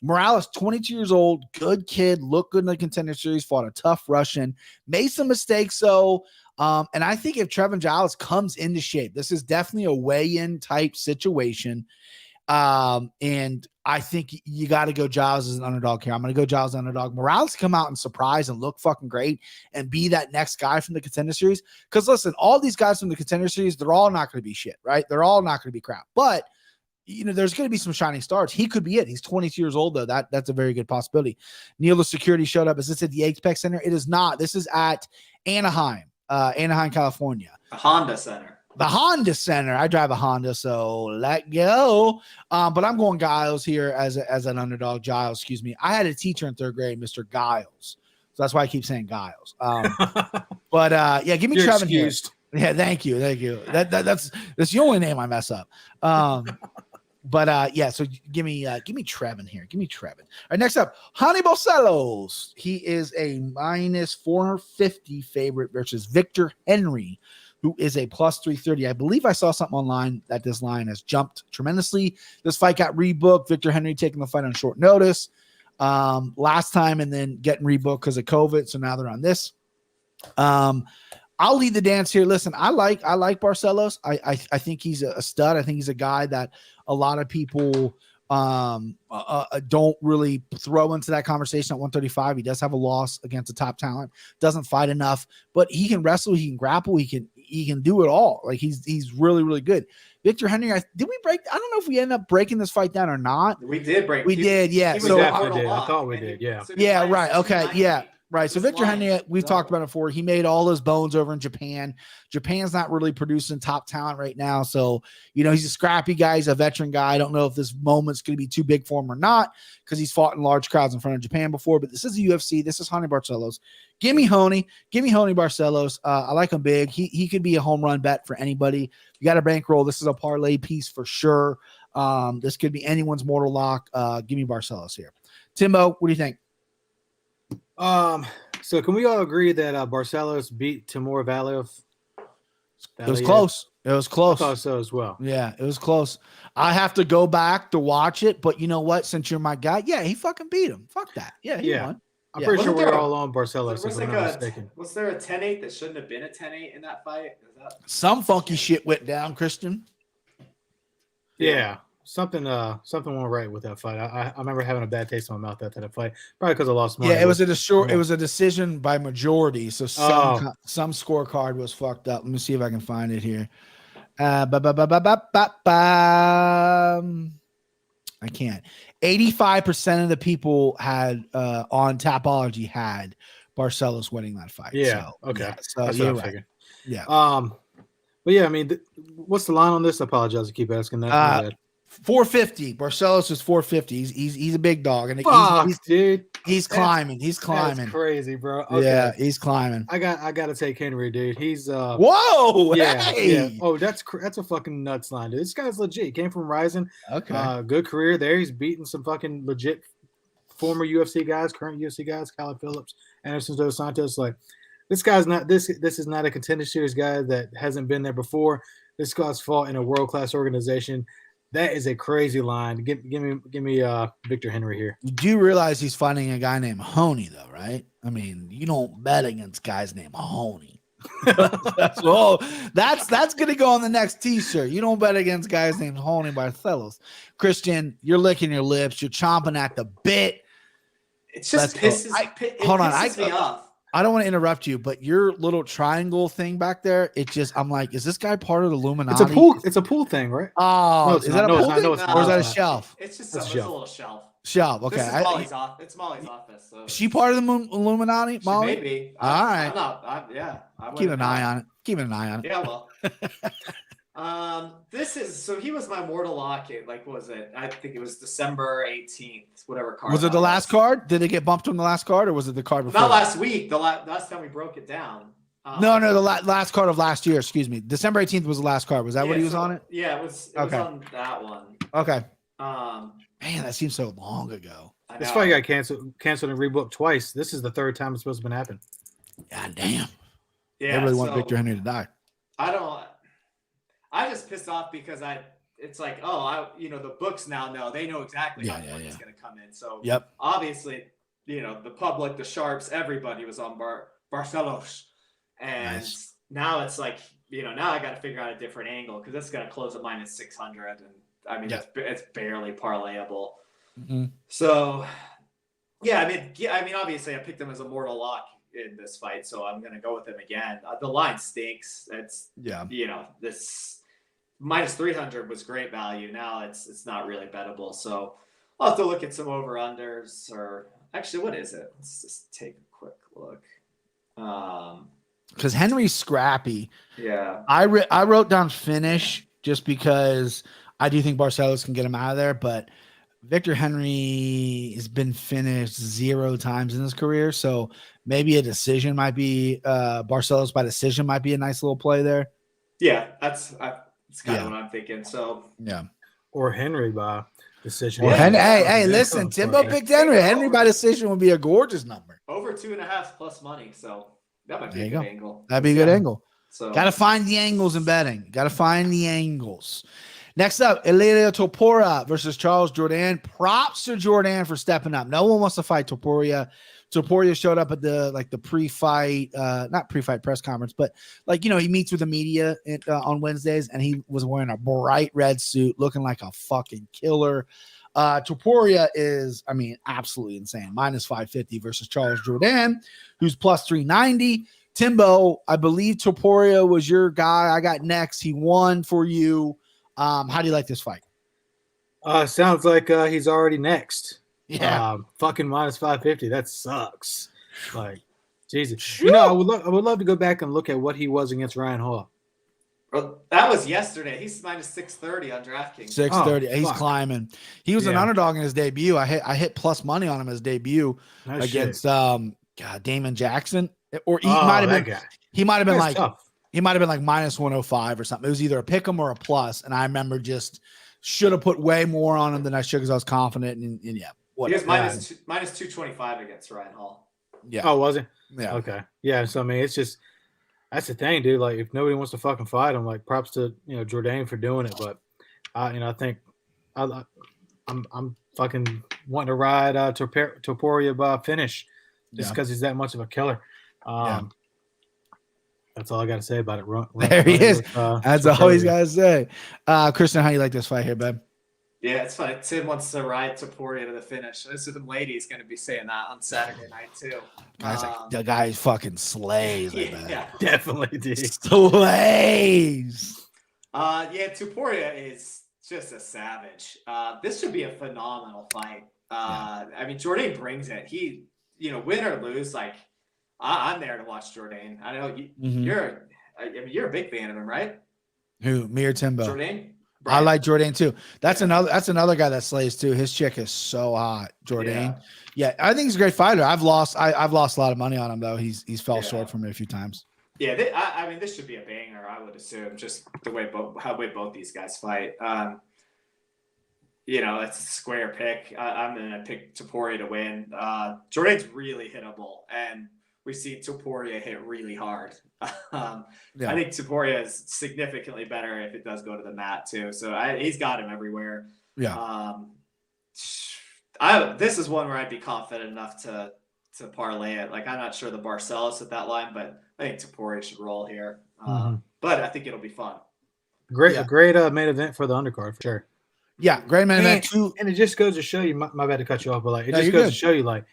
Morales, 22 years old, good kid, looked good in the contender series, fought a tough Russian, made some mistakes though. And I think if Trevin Giles comes into shape, this is definitely a weigh-in type situation. And I think you got to go Giles as an underdog here. I'm going to go Giles as an underdog. Morales come out and surprise and look fucking great and be that next guy from the contender series. Because listen, all these guys from the contender series, they're all not going to be shit, right? They're all not going to be crap. But there's going to be some shining stars. He could be it. He's 22 years old, though. That's a very good possibility. Neil, the security showed up. Is this at the Apex Center? It is not. This is at Anaheim, California. The Honda Center. The Honda Center. I drive a Honda, so let go. But I'm going Giles here as an underdog. Giles, excuse me. I had a teacher in 3rd grade, Mr. Giles. So that's why I keep saying Giles. But give me Trevin here. Yeah, thank you. That's the only name I mess up. But yeah, so give me Trevin here. Give me Trevin. All right, next up, Hani Barcelos. He is a minus 450 favorite versus Victor Henry, who is a plus 330. I believe I saw something online that this line has jumped tremendously. This fight got rebooked. Victor Henry taking the fight on short notice last time, and then getting rebooked because of COVID. So now they're on this. I'll lead the dance here. Listen, I like Barcelos. I think he's a stud. I think he's a guy that a lot of people don't really throw into that conversation at 135. He does have a loss against a top talent. Doesn't fight enough, but he can wrestle. He can grapple. He can do it all. Like he's really, really good. Victor Henry, did we break? I don't know if we ended up breaking this fight down or not. We did break. We did. Yeah. So definitely did. I thought we did. Yeah. Yeah. Right. Okay. Yeah. Right. So Victor Henry, we've talked about it before. He made all his bones over in Japan. Japan's not really producing top talent right now. So, he's a scrappy guy. He's a veteran guy. I don't know if this moment's going to be too big for him or not because he's fought in large crowds in front of Japan before. But this is the UFC. This is Hani Barcelos. Give me Honey Barcelos. I like him big. He could be a home run bet for anybody. You got a bankroll. This is a parlay piece for sure. This could be anyone's mortal lock. Give me Barcelos here. Timbo, what do you think? So can we all agree that Barcelos beat Timur Valiev? It was close. It was close. I thought so as well. Yeah, it was close. I have to go back to watch it, but you know what? Since you're my guy, yeah, he fucking beat him. Fuck that. Yeah, he won. I'm pretty sure we're all on Barcelos. Was there a 10-8 that shouldn't have been a 10-8 in that fight? Some funky shit went down, Christian. Yeah. Something went right with that fight. I remember having a bad taste in my mouth after that fight, probably because I lost money. Yeah, it was a decision by majority. So some scorecard was fucked up. Let me see if I can find it here. I can't. 85% of the people had on Tapology had Barcelos winning that fight. Yeah. So, okay. Yeah, so that's you're what I right. figured. Yeah. But yeah, I mean, what's the line on this? I apologize to keep asking that. 450. Barcelos is 450. He's a big dog, and dude, he's climbing. He's climbing. That's crazy, bro. Okay. Yeah, he's climbing. I got to take Henry, dude. He's whoa, yeah, hey. Yeah. Oh, that's a fucking nuts line, dude. This guy's legit. He came from Rising. Okay. Good career there. He's beaten some fucking legit former UFC guys, current UFC guys, Kyle Phillips, Anderson Dos Santos. Like, this guy's not this is not a contender series guy that hasn't been there before. This guy's fought in a world-class organization. That is a crazy line. Give me Victor Henry here. You do realize he's fighting a guy named Honey, though, right? I mean, you don't bet against guys named Honey. that's gonna go on the next T-shirt. You don't bet against guys named Honey Barcelos. Christian, you're licking your lips. You're chomping at the bit. It just pisses me off. I don't want to interrupt you, but your little triangle thing back there, I'm like, is this guy part of the Illuminati? It's a pool thing, right? Oh, is that a pool thing? Or is that a shelf? It's just a little shelf. Shelf. Okay. It's Molly's office. So. Is she part of the Illuminati, Molly? Maybe. All right. Keep an eye on it. Yeah, well. He was my mortal lock. Like, what was it? I think it was December 18th, whatever card. Was it the last card? Did it get bumped from the last card, or was it the card before? Not last week. The last time we broke it down. No, the last card of last year. Excuse me. December 18th was the last card. Was that what he was on it? Yeah, it was on that one. Okay. Man, that seems so long ago. This fight got canceled and rebooked twice. This is the third time it's supposed to have been happening. God damn. Yeah, they really want Victor Henry to die. I just pissed off because it's like, the books now know. They know exactly how the is going to come in. So obviously, the public, the sharps, everybody was on Barcelos. And now it's like, now I got to figure out a different angle because it's going to close at minus 600. And I mean, it's barely parlayable. Mm-hmm. So, I mean, obviously I picked him as a mortal lock in this fight, so I'm going to go with him again. The line stinks. It's this minus 300 was great value. Now it's not really bettable. So I'll have to look at some over-unders, or actually, what is it? Let's just take a quick look. Because Henry's scrappy. Yeah. I wrote down finish just because I do think Barcelos can get him out of there, but Victor Henry has been finished 0 times in his career, so maybe a decision might be Barcelos by decision might be a nice little play there. Yeah, that's kind of what I'm thinking. So yeah. or Henry by decision. Or Yeah. hey, listen, Timbo picked Henry. Henry by decision would be a gorgeous number. Over 2.5 plus money, so that might be a good angle. That'd be a good angle. So gotta find the angles in betting. Gotta find the angles. Next up, Elerio Topora versus Charles Jourdain. Props to Jourdain for stepping up. No one wants to fight Topora. Topora showed up at the pre-fight, not pre-fight press conference, but he meets with the media on Wednesdays, and he was wearing a bright red suit, looking like a fucking killer. Topora is, absolutely insane. -550 versus Charles Jourdain, who's +390. Timbo, I believe Topora was your guy. I got next. He won for you. How do you like this fight? Sounds like he's already next. Yeah. Fucking -550. That sucks. Like, Jesus. I would love to go back and look at what he was against Ryan Hall. Well, that was yesterday. He's -630 on DraftKings. 630. He's climbing. He was an underdog in his debut. I hit plus money on him his debut against Damon Jackson. Or he might have been. Guy. He might have been like tough. He might have been like -105 or something. It was either a pick 'em or a plus, and I remember just should have put way more on him than I should because I was confident. And yeah, he was -225 against Ryan Hall. Yeah. Oh, was he? Yeah. Okay. Yeah. So it's just that's the thing, dude. Like, if nobody wants to fucking fight him, like, props to Jourdain for doing it. But I think I'm fucking wanting to ride Topora by finish just because he's that much of a killer. That's all I got to say about it. There he is. That's all he's got to say. Kristen, how you like this fight here, babe? Yeah, it's funny. Tim wants to ride Topora to the finish. This is the ladies going to be saying that on Saturday night too. The guy fucking slays. Yeah, definitely, dude. Slays. Topora is just a savage. This should be a phenomenal fight. Jourdain brings it. He, win or lose, like, I'm there to watch Jourdain. I know you're a big fan of him, right? Who, me or Timbo? Jourdain. I like Jourdain too. That's another guy that slays too. His chick is so hot, Jourdain. Yeah, I think he's a great fighter. I've lost a lot of money on him though. He's fell short for me a few times. Yeah, this should be a banger. I would assume just the way both these guys fight. It's a square pick. I'm gonna pick Topora to win. Jourdain's really hittable, and we've seen Topora hit really hard. I think Topora is significantly better if it does go to the mat too. So he's got him everywhere. Yeah. This is one where I'd be confident enough to parlay it. Like, I'm not sure the Barcelos at that line, but I think Topora should roll here. But I think it'll be fun. Great main event for the undercard for sure. Yeah, great main event too. And it just goes to show you. My bad to cut you off, but like, it just goes to show you, like,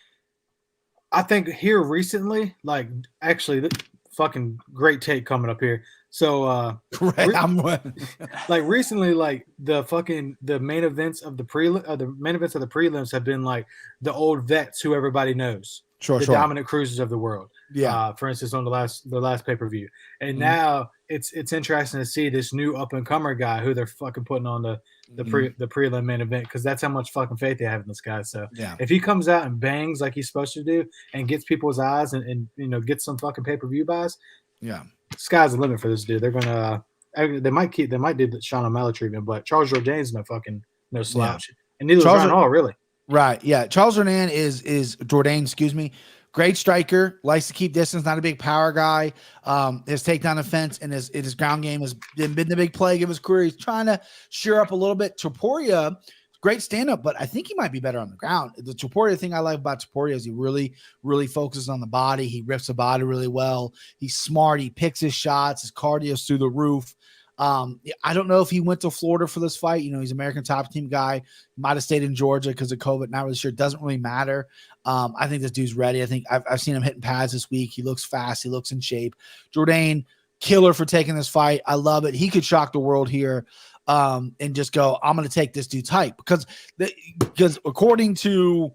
I think here recently, like, actually, the fucking great take coming up here. So, recently, like, the main events of the prelims have been like the old vets who everybody knows, dominant cruisers of the world. Yeah. For instance, on the last pay-per-view, and now it's interesting to see this new up and comer guy who they're fucking putting on the prelim main event, because that's how much fucking faith they have in this guy. So if he comes out and bangs like he's supposed to do and gets people's eyes and gets some fucking pay-per-view buys, sky's the limit for this dude. They're gonna they might do the Sean O'Malley treatment, but Charles Jourdain's no slouch, and neither is Ryan Hall, really. Right. Yeah. Charles Jourdain Jourdain, great striker, likes to keep distance, not a big power guy. His takedown defense and his ground game has been the big plague of his career. He's trying to sheer up a little bit. Topora, great stand-up, but I think he might be better on the ground. The Topora thing I like about Topora is he really, really focuses on the body. He rips the body really well. He's smart. He picks his shots. His cardio's through the roof. I don't know if he went to Florida for this fight. He's American top team guy. Might have stayed in Georgia because of COVID. Not really sure. It doesn't really matter. I think this dude's ready. I think I've seen him hitting pads this week. He looks fast. He looks in shape. Jourdain, killer for taking this fight. I love it. He could shock the world here. And just go, I'm going to take this dude's hype because according to,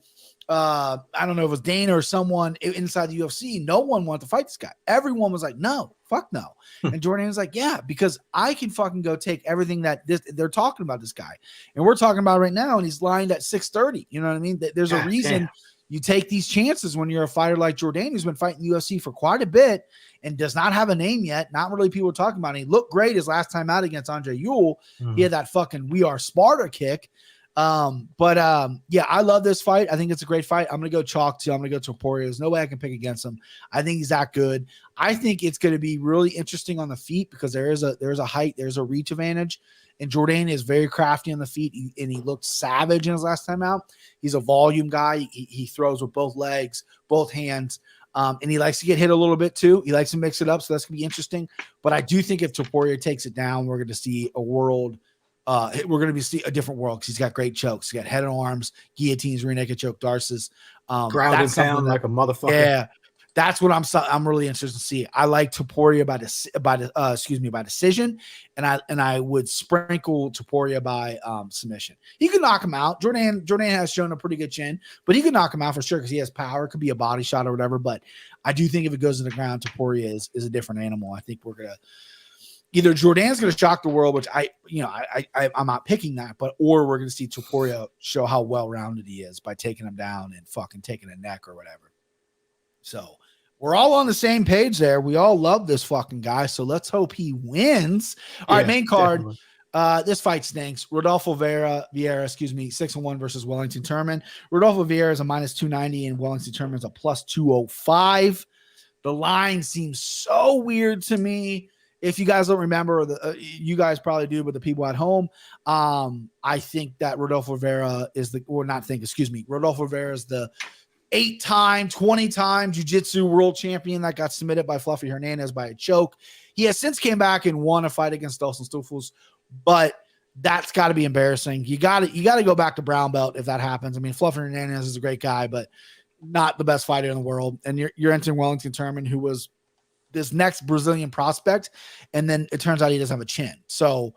I don't know if it was Dana or someone inside the UFC, no one wanted to fight this guy. Everyone was like, no, fuck no. And Jourdain was like, yeah, because I can fucking go take everything that they're talking about this guy. And we're talking about right now, and he's lined at 630. You know what I mean? There's a reason you take these chances when you're a fighter like Jourdain, who's been fighting UFC for quite a bit and does not have a name yet. Not really people are talking about it. He looked great his last time out against Andre Ewell. He had that fucking "We Are Sparta" kick. Yeah, I love this fight. I think it's a great fight. I'm going to go chalk too. I'm going to go Topuria. There's no way I can pick against him. I think he's that good. I think it's going to be really interesting on the feet because there's a height, there's a reach advantage. And Jourdain is very crafty on the feet, and he looked savage in his last time out. He's a volume guy. He throws with both legs, both hands, and he likes to get hit a little bit too. He likes to mix it up, so that's going to be interesting. But I do think if Topuria takes it down, we're going to see a world. We're going to see a different world because he's got great chokes. He's got head and arms, guillotines, rear naked choke, darces. Ground and pound like a motherfucker. Yeah, that's what I'm really interested to see. I like Topuria by decision, and I would sprinkle Topuria by submission. He could knock him out. Jourdain has shown a pretty good chin, but he could knock him out for sure because he has power. It could be a body shot or whatever. But I do think if it goes to the ground, Topuria is a different animal. I think we're gonna. Either Jourdain's going to shock the world, which I'm not picking that, or we're going to see Topuria show how well-rounded he is by taking him down and fucking taking a neck or whatever. So we're all on the same page there. We all love this fucking guy. So let's hope he wins. All right, main card. Definitely. This fight stinks. Rodolfo Vieira, 6-1 versus Wellington Turman. Rodolfo Vieira is a -290 and Wellington Turman is a +205. The line seems so weird to me. If you guys don't remember, you guys probably do, but the people at home, I think that Rodolfo Rivera is Rodolfo Rivera is the 8-time, 20-time jiu-jitsu world champion that got submitted by Fluffy Hernandez by a choke. He has since came back and won a fight against Dawson Stufels, but that's got to be embarrassing. You got to go back to brown belt if that happens. I mean, Fluffy Hernandez is a great guy, but not the best fighter in the world. And you're entering Wellington Turman, who was this next Brazilian prospect, and then it turns out he doesn't have a chin. So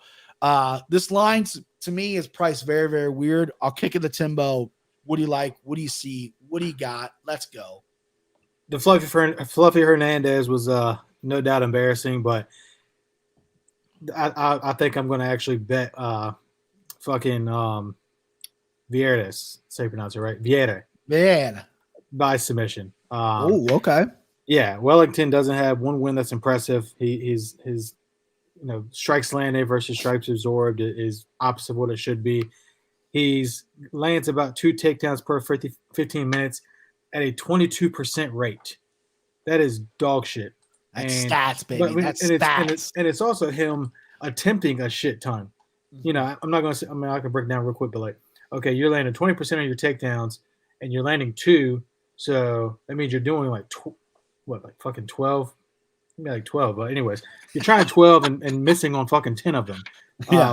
this line to me is priced very, very weird. I'll kick it to Timbo. What do you like? What do you see? What do you got? Let's go. The Fluffy Hernandez was no doubt embarrassing, but I think I'm going to actually bet fucking Vieira. Say pronounce it right. Vieira by submission. Oh, okay. Yeah, Wellington doesn't have one win that's impressive. His strikes landed versus strikes absorbed is opposite of what it should be. He's lands about 2 takedowns per 15 minutes at a 22% rate. That is dog shit. That's stats, baby. That's stats. And it's also him attempting a shit ton. You know, I'm not going to say, I can break down real quick, but like, okay, you're landing 20% of your takedowns and you're landing 2. So that means you're doing like fucking 12? Maybe like 12. But anyways, you're trying 12 and missing on fucking 10 of them,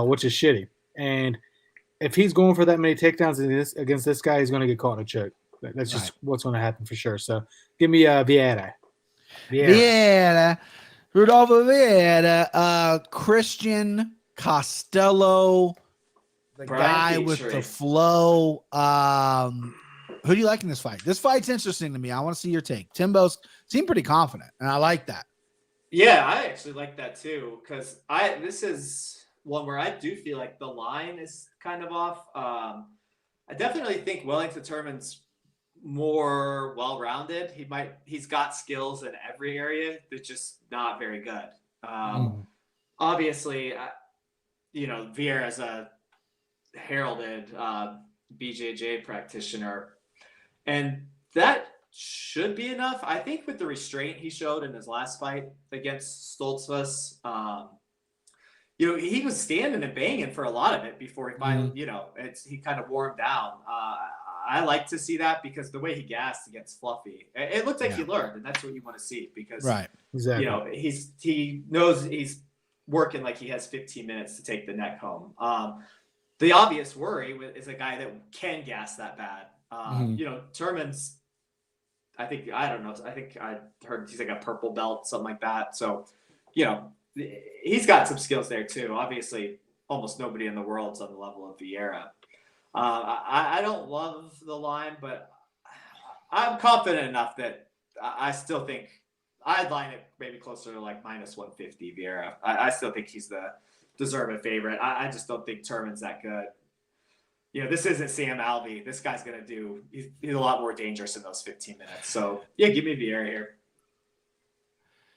which is shitty. And if he's going for that many takedowns against this guy, he's going to get caught in a choke. That's just what's going to happen for sure. So give me Vieira. Rodolfo Vieira, Christian Costello, the guy with the flow. Who do you like in this fight? This fight's interesting to me. I want to see your take. Timbo's seemed pretty confident, and I like that. Yeah, I actually like that too, because this is one where I do feel like the line is kind of off. I definitely think Wellington Turman's more well-rounded. He's got skills in every area. They're just not very good. Obviously, Vieira's a heralded BJJ practitioner. And that should be enough. I think with the restraint he showed in his last fight against Stoltzfus, he was standing and banging for a lot of it before he finally, he kind of wore him down. I like to see that because the way he gassed against Fluffy, it looked like he learned, and that's what you want to see because, exactly. He knows he's working like he has 15 minutes to take the neck home. The obvious worry is a guy that can gas that bad. Turman's, I think I heard he's like a purple belt, something like that. So, he's got some skills there too. Obviously, almost nobody in the world's on the level of Vieira. I don't love the line, but I'm confident enough that I still think I'd line it maybe closer to like -150 Vieira. I still think he's the deserving favorite. I just don't think Turman's that good. this isn't Sam Alvey. This guy's going to do, he's a lot more dangerous in those 15 minutes. So, yeah, give me Vieira here.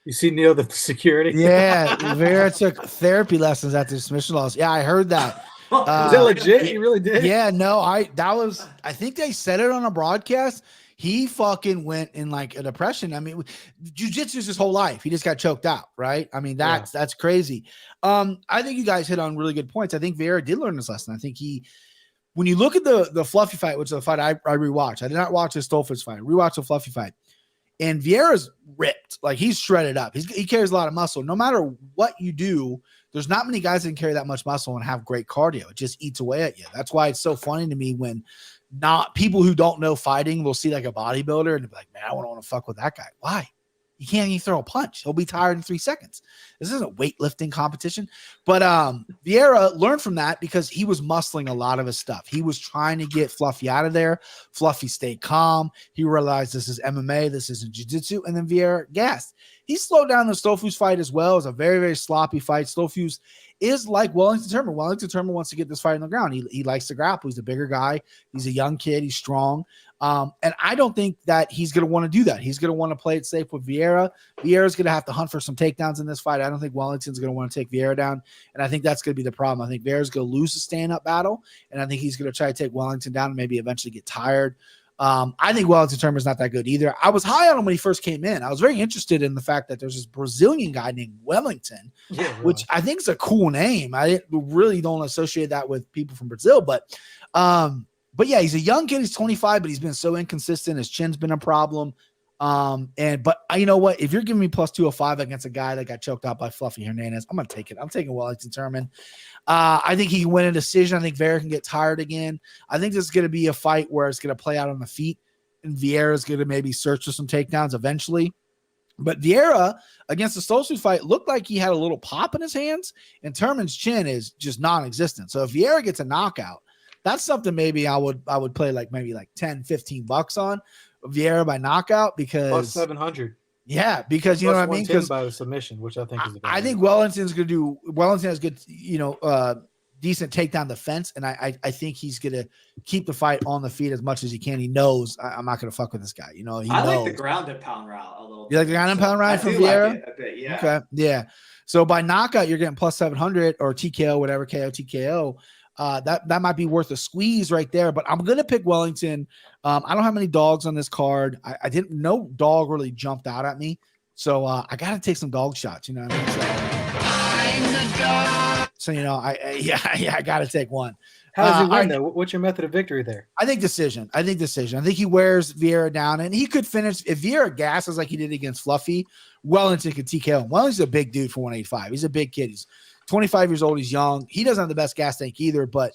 You see Neil, the security? Yeah, Rivera took therapy lessons after submission loss. Yeah, I heard that. Is that legit? He really did? Yeah, no, I think they said it on a broadcast. He fucking went in like a depression. I mean, jiu-jitsu is his whole life. He just got choked out, right? I mean, that's crazy. I think you guys hit on really good points. I think Vieira did learn this lesson. I think when you look at the Fluffy fight, which is the fight I rewatched, I did not watch the Stolfus fight. I rewatched the Fluffy fight. And Vieira's ripped. Like, he's shredded up. He carries a lot of muscle. No matter what you do, there's not many guys that can carry that much muscle and have great cardio. It just eats away at you. That's why it's so funny to me when not people who don't know fighting will see like a bodybuilder and be like, man, I don't want to fuck with that guy. Why? You can't even throw a punch. He'll be tired in 3 seconds. This isn't a weightlifting competition. But Vieira learned from that because he was muscling a lot of his stuff. He was trying to get Fluffy out of there. Fluffy stayed calm. He realized this is MMA. This isn't jiu-jitsu. And then Vieira gassed. He slowed down the Stolfus fight as well. It was a very, very sloppy fight. Stolfus is like Wellington Turner. Wellington Turner wants to get this fight on the ground. He likes to grapple. He's a bigger guy. He's a young kid. He's strong. And I don't think that he's going to want to do that. He's going to want to play it safe with Vieira. Vieira's going to have to hunt for some takedowns in this fight. I don't think Wellington's going to want to take Vieira down. And I think that's going to be the problem. I think Vieira's going to lose the stand-up battle. And I think he's going to try to take Wellington down and maybe eventually get tired. I think Wellington Turner's not that good either. I was high on him when he first came in. I was very interested in the fact that there's this Brazilian guy named Wellington, which I think is a cool name. I really don't associate that with people from Brazil, but yeah, he's a young kid. He's 25, but he's been so inconsistent. His chin's been a problem. But you know what? If you're giving me plus 205 against a guy that got choked out by Fluffy Hernandez, I'm going to take it. I'm taking Wellington Turner. I think he can win a decision. I think Vieira can get tired again. I think this is going to be a fight where it's going to play out on the feet, and Vieira is going to maybe search for some takedowns eventually. But Vieira against the Stolfus fight looked like he had a little pop in his hands, and Turman's chin is just non-existent. So if Vieira gets a knockout, that's something maybe I would play maybe 10, $15 on Vieira by knockout, because plus 700. Yeah, because you know what I mean? Because by the submission, which I think is I think Wellington has good, decent takedown defense, and I think he's gonna keep the fight on the feet as much as he can. He knows I'm not gonna fuck with this guy. He knows. Like the ground and pound route a little. You like the ground and pound route from Vieira? Like it a bit, yeah. Okay, yeah. So by knockout, you're getting plus 700 or TKO, whatever KO TKO. That might be worth a squeeze right there, but I'm gonna pick Wellington. I don't have many dogs on this card. I didn't. No dog really jumped out at me, so I gotta take some dog shots. You know what I mean? So I gotta take one. How does he win though? What's your method of victory there? I think decision. I think he wears Vieira down, and he could finish if Vieira gasses like he did against Fluffy. Wellington could TKO him. Wellington's a big dude for 185. He's a big kid. He's 25 years old. He's young. He doesn't have the best gas tank either, but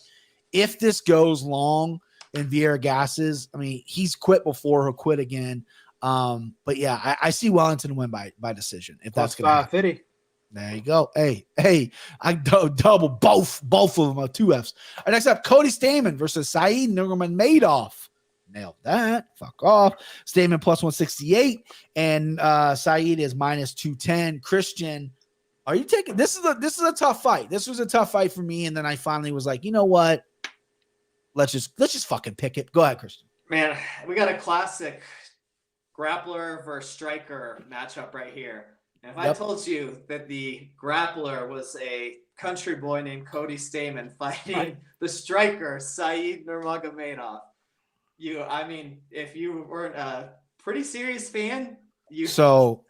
if this goes long and Vieira gasses, I mean, he's quit before, he'll quit again. But yeah, I see Wellington win by decision. If that's going to happen. There you go. Hey, I double both of them are 2 Fs. All right, next up, Cody Stayman versus Syed Nurmagomedov. Nailed that. Fuck off. Stayman plus 168, and Syed is minus 210. Christian, are you taking this? Is a tough fight. This was a tough fight for me, and then I finally was like, you know what? Let's just fucking pick it. Go ahead, Christian. Man, we got a classic grappler versus striker matchup right here. And if I told you that the grappler was a country boy named Cody Stayman fighting the striker Syed Nurmagomedov, if you weren't a pretty serious fan, so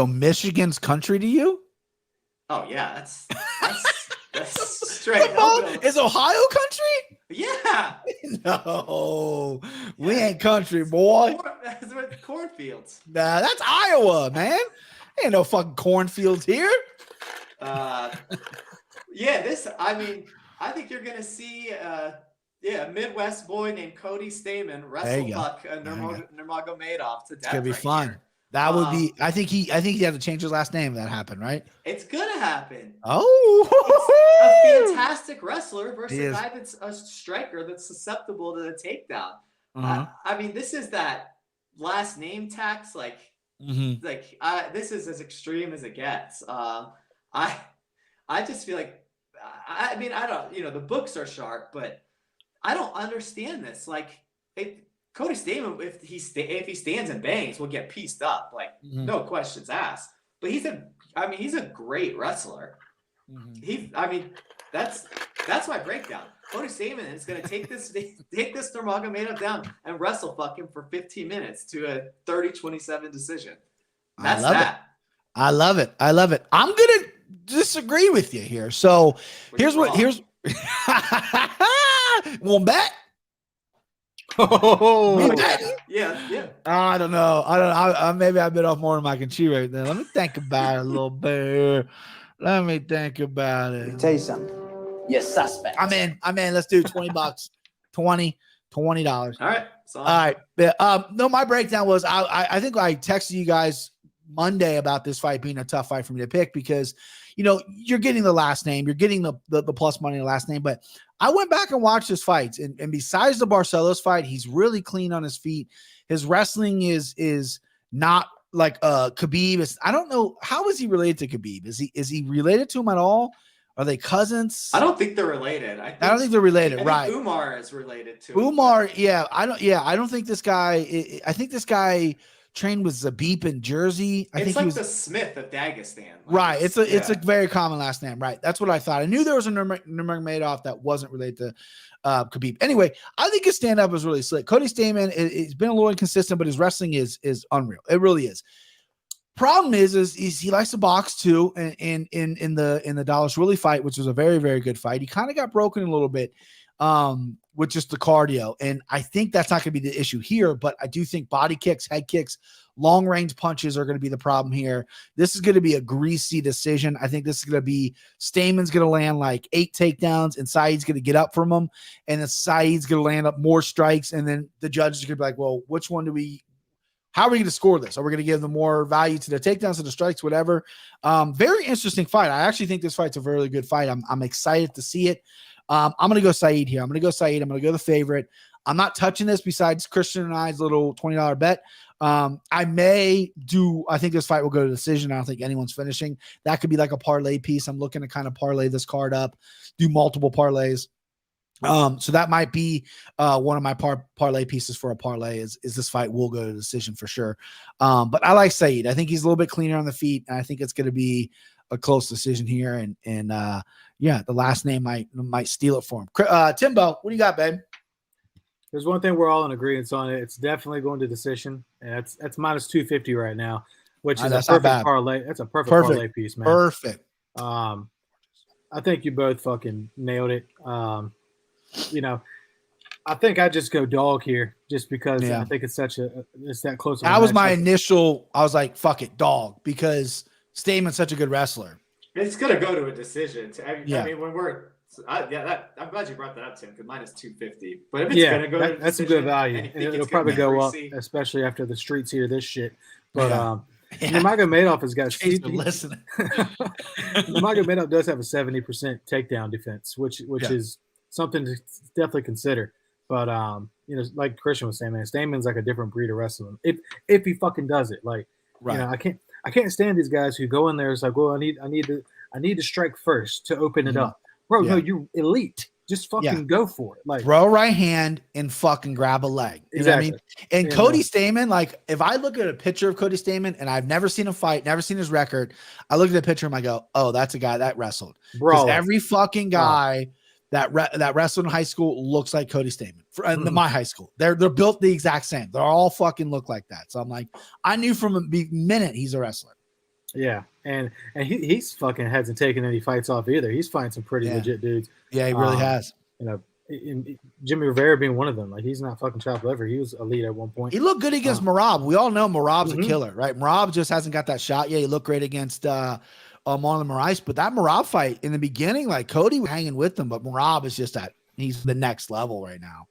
Michigan's country to you? Oh yeah, that's straight. Is Ohio country? Yeah. No, we ain't country, boy. That's what cornfields. Nah, that's Iowa, man. Ain't no fucking cornfields here. I think you're gonna see a Midwest boy named Cody Stayman wrestle Nurmagomedov to death. It's gonna be fun. That would be. I think he had to change his last name. That happened, right? It's gonna happen. Oh, it's a fantastic wrestler versus a guy that's a striker that's susceptible to the takedown. This is that last name tax. This is as extreme as it gets. I just feel like, I don't. The books are sharp, but I don't understand this. Like, Cody Stayman, if he stands and bangs, will get pieced up. Like, no questions asked. But he's a great wrestler. That's my breakdown. Cody Stayman is going to take this Nurmagomedov down and wrestle fuck him for 15 minutes to a 30-27 decision. That's that. I love it. I'm going to disagree with you here. So here's one bet. Oh, yeah. I don't know. Maybe I bit off more than I can chew right there. Let me think about it a little bit. Let me think about it. Let me tell you something. You're suspect. I'm in. Let's do $20. $20. All right. All right. No, my breakdown was I think I texted you guys Monday about this fight being a tough fight for me to pick because, you're getting the last name, you're getting the plus money in the last name. But I went back and watched his fights, and besides the Barcelos fight, he's really clean on his feet. His wrestling is not like Khabib. I don't know, how is he related to Khabib? Is he related to him at all? Are they cousins? I don't think they're related. I don't think they're related. Right. Umar is related to Umar. Yeah. I don't think this guy. I think this guy trained with Zabib in Jersey. I think like he was the Smith of Dagestan. Right. It's a very common last name. Right. That's what I thought. I knew there was a Nurmagomedov that wasn't related to Khabib. Anyway, I think his stand-up is really slick. Cody Stayman, he's been a little inconsistent, but his wrestling is unreal. It really is. Problem is he likes to box too. In the Dallas Willie fight, which was a very, very good fight, he kind of got broken a little bit with just the cardio. And I think that's not going to be the issue here, but I do think body kicks, head kicks, long range punches are going to be the problem here. This is going to be a greasy decision. I think this is going to be Stayman's going to land like 8 takedowns and Syed's going to get up from him. And then Syed's going to land up more strikes. And then the judges are going to be like, well, which one how are we going to score this? Are we going to give them more value to the takedowns, to the strikes, whatever? Very interesting fight. I actually think this fight's a really good fight. I'm excited to see it. I'm going to go Syed here. I'm going to go the favorite. I'm not touching this besides Christian and I's little $20 bet. I think this fight will go to decision. I don't think anyone's finishing. That could be like a parlay piece. I'm looking to kind of parlay this card up, do multiple parlays. So that might be one of my parlay pieces for a parlay is this fight will go to decision for sure. But I like Syed. I think he's a little bit cleaner on the feet, and I think it's going to be a close decision here. And the last name might steal it for him. Timbo, what do you got, babe? There's one thing we're all in agreement on. It's definitely going to decision, and that's minus 250 right now, which is a perfect parlay. That's a perfect parlay piece, man. Perfect. I think you both fucking nailed it. I think I just go dog here just because I think it's that close. That was my initial. I was like, fuck it, dog, because Stayman's such a good wrestler. It's gonna go to a decision. I mean, when I'm glad you brought that up, Tim, because minus 250. But if it's gonna go, that's a good value, and it'll probably go up, especially after the streets hear this shit. But Nurmagomedov has got. Listening. Nurmagomedov does have a 70% takedown defense, which is something to definitely consider. But like Christian was saying, man, Staмен's like a different breed of wrestling. If he fucking does it, like I can't stand these guys who go in there. It's like, well, I need to strike first to open it up. Bro, no, you're elite. Just fucking go for it. Like throw right hand and fucking grab a leg. You know what I mean? And Cody Stayman, like if I look at a picture of Cody Stayman and I've never seen him fight, never seen his record, I look at the picture and I go, oh, that's a guy that wrestled. Bro, every fucking guy that wrestled in high school looks like Cody Stayman. My high school, they're built the exact same. They all fucking look like that. So I'm like, I knew from a minute he's a wrestler. Yeah, and he's fucking hasn't taken any fights off either. He's fighting some pretty legit dudes. Yeah, he really has. Jimmy Rivera being one of them. Like he's not fucking chopped liver. He was elite at one point. He looked good against Merab. We all know Merab's a killer, right? Merab just hasn't got that shot yet. He looked great against Marlon Moraes, but that Merab fight in the beginning, like Cody was hanging with him, but Merab is just he's the next level right now.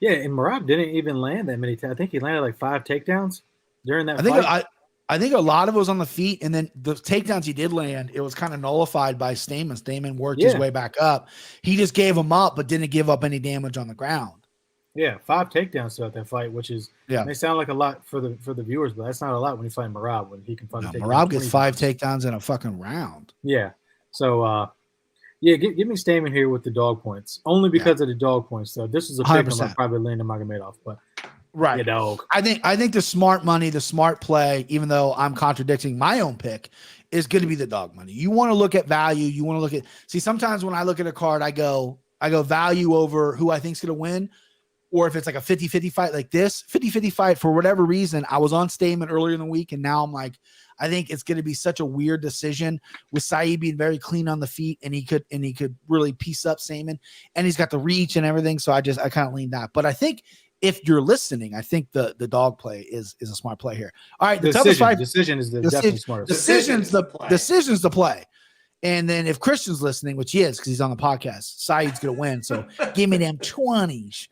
Yeah, and Merab didn't even land that many times. I think he landed like 5 takedowns during that fight. I think a lot of it was on the feet, and then the takedowns he did land, it was kind of nullified by Stamen. Stamen worked his way back up. He just gave him up, but didn't give up any damage on the ground. Yeah, 5 takedowns throughout that fight, which is they sound like a lot for the viewers, but that's not a lot when you fight Merab when he can find Merab gets 5 takedowns in a fucking round. Yeah. So Yeah, give me Stamen here with the dog points. Only because of the dog points. So this is a pick 'em. I probably land Magomedov, but right. Dog. I think the smart money, the smart play, even though I'm contradicting my own pick, is going to be the dog money. You want to look at value. You want to look at sometimes when I look at a card, I go value over who I think is going to win. Or if it's like a 50-50 fight like this, 50-50 fight, for whatever reason, I was on Stamen earlier in the week, and now I'm like, I think it's going to be such a weird decision with Syed being very clean on the feet, and he could really piece up Stamen, and he's got the reach and everything. So I kind of lean that. But I think if you're listening, I think the dog play is a smart play here. All right, the toughest fight. Decision is definitely smartest. Decision's the play. And then if Christian's listening, which he is because he's on the podcast, Syed's going to win. So give me them 20s.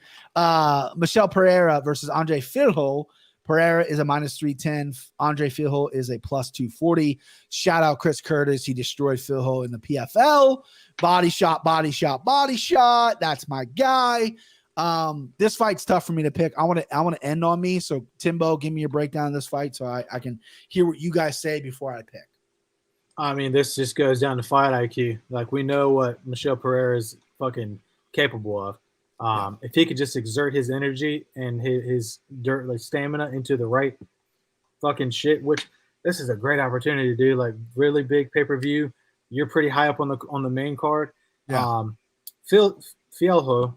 Michelle Pereira versus Andre Filho. Pereira is a -310. Andre Filho is a +240. Shout out Chris Curtis. He destroyed Filho in the PFL. Body shot. That's my guy. This fight's tough for me to pick. I want to end on me. So Timbo, give me your breakdown of this fight so I can hear what you guys say before I pick. I mean, this just goes down to fight IQ. Like, we know what Michelle Pereira is fucking capable of. If he could just exert his energy and his stamina into the right fucking shit, which this is a great opportunity to do. Like, really big pay-per-view. You're pretty high up on the main card. Yeah. Fialho,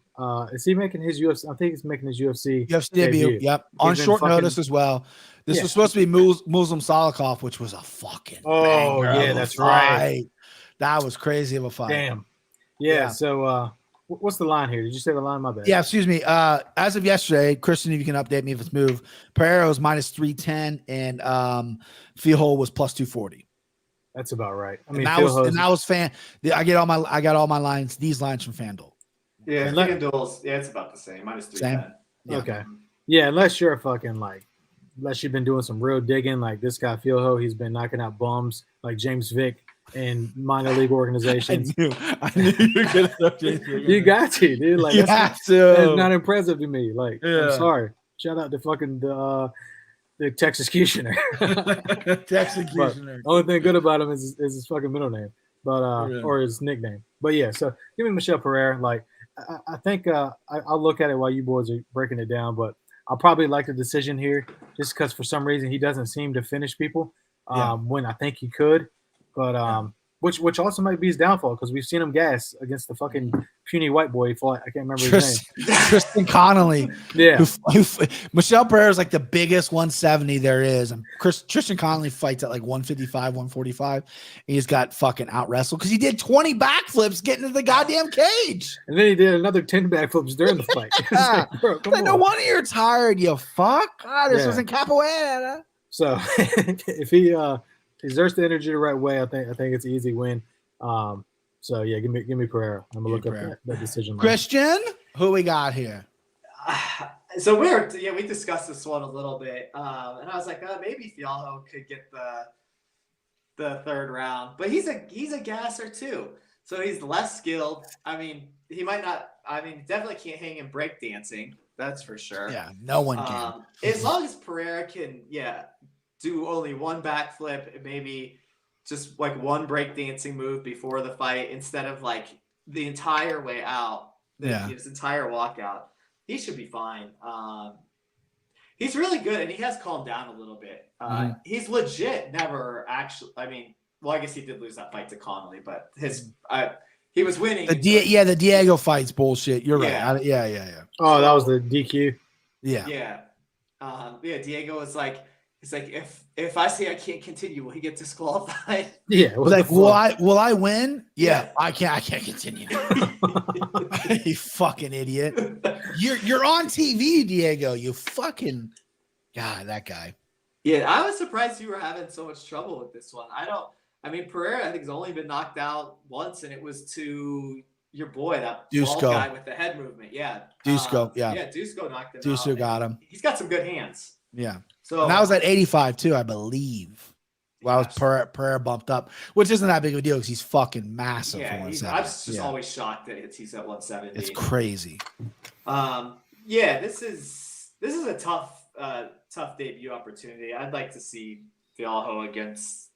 is he making his UFC? I think he's making his UFC debut. Yep. On short notice as well. This was supposed to be Muslim Salikov, which was a fucking banger that's fight. right. That was crazy of a fight. Damn. Yeah. So what's the line here? Did you say the line? My bad. Yeah, excuse me. As of yesterday, Christian, if you can update me if it's moved, Pereira was -310 and Fialho was +240. That's about right. I mean, I got all my lines, these lines from FanDuel. Yeah, FanDuel's, it's about the same. -310. Yeah. Okay. Yeah, unless you're unless you've been doing some real digging, like this guy Fialho, he's been knocking out bums like James Vick in minor league organizations. I knew you were gonna throw James Vick. You got to, dude. Like, that's not impressive to me. Like, I'm sorry. Shout out to fucking the Texecutioner. Texecutioner. Only thing good about him is his fucking middle name, but or his nickname. But yeah, so give me Michelle Pereira. Like, I think I'll look at it while you boys are breaking it down, but I'll probably like the decision here just because for some reason he doesn't seem to finish people when I think he could. But which also might be his downfall because we've seen him gas against the fucking puny white boy he fought. I can't remember his name. Tristan Connolly. Yeah. Michelle Pereira is like the biggest 170 there is. And Tristan Connolly fights at like 155, 145. He's got fucking out wrestled because he did 20 backflips getting into the goddamn cage. And then he did another 10 backflips during the fight. Like, bro, come on. No wonder you're tired, you fuck. This was in Capoeira. So if he exerts the energy the right way, I think it's an easy win. So yeah, give me Pereira. I'm gonna look up that decision. Christian, who we got here? So we discussed this one a little bit, and I was like, maybe Fialho could get the third round, but he's a gasser too. So he's less skilled. I mean, he might not. I mean, definitely can't hang in breakdancing. That's for sure. Yeah, no one can. As long as Pereira can, do only one backflip and maybe just like one breakdancing move before the fight instead of like the entire way out. His entire walkout. He should be fine. He's really good and he has calmed down a little bit. He's legit never actually. I mean, well, I guess he did lose that fight to Connolly, but he was winning. The Diego fight's bullshit. You're right. Yeah. Oh, that was the DQ. Yeah. Diego was like. It's like if I say I can't continue, will he get disqualified? Yeah. Like, will I win? Yeah. I can't continue. You fucking idiot. You're on TV, Diego. You fucking God, that guy. Yeah, I was surprised you were having so much trouble with this one. I mean, Pereira, I think, has only been knocked out once, and it was to your boy, that bald guy with the head movement. Yeah. Dusko, Dusko knocked him out. Dusko got him. He's got some good hands. Yeah. So and that was at 85 too, I believe. Well, I was Pereira bumped up, which isn't that big of a deal because he's fucking massive. Yeah, I'm just always shocked that he's at 170. It's crazy. This is a tough debut opportunity. I'd like to see Fialho against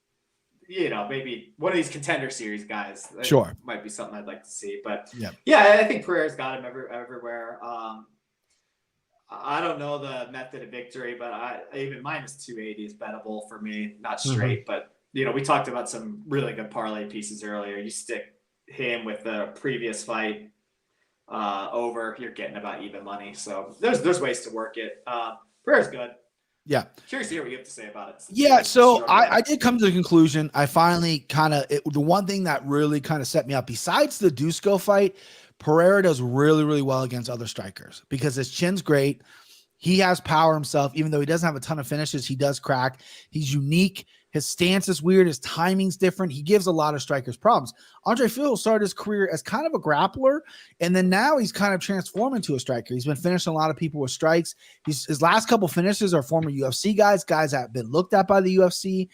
maybe one of these contender series guys. Sure. Might be something I'd like to see. But yeah, I think Pereira's got him everywhere. I don't know the method of victory, but even minus 280 is bettable for me, not straight. But, we talked about some really good parlay pieces earlier. You stick him with the previous fight over, you're getting about even money. So there's ways to work it. Pereira's good. Yeah. Curious to hear what you have to say about it. Yeah, so I did come to the conclusion. I finally the one thing that really kind of set me up, besides the Dusko fight, Pereira does really, really well against other strikers because his chin's great. He has power himself, even though he doesn't have a ton of finishes. He does crack. He's unique. His stance is weird. His timing's different. He gives a lot of strikers problems. Andre Field started his career as kind of a grappler, and then now he's kind of transformed into a striker. He's been finishing a lot of people with strikes. His last couple finishes are former UFC guys that have been looked at by the UFC.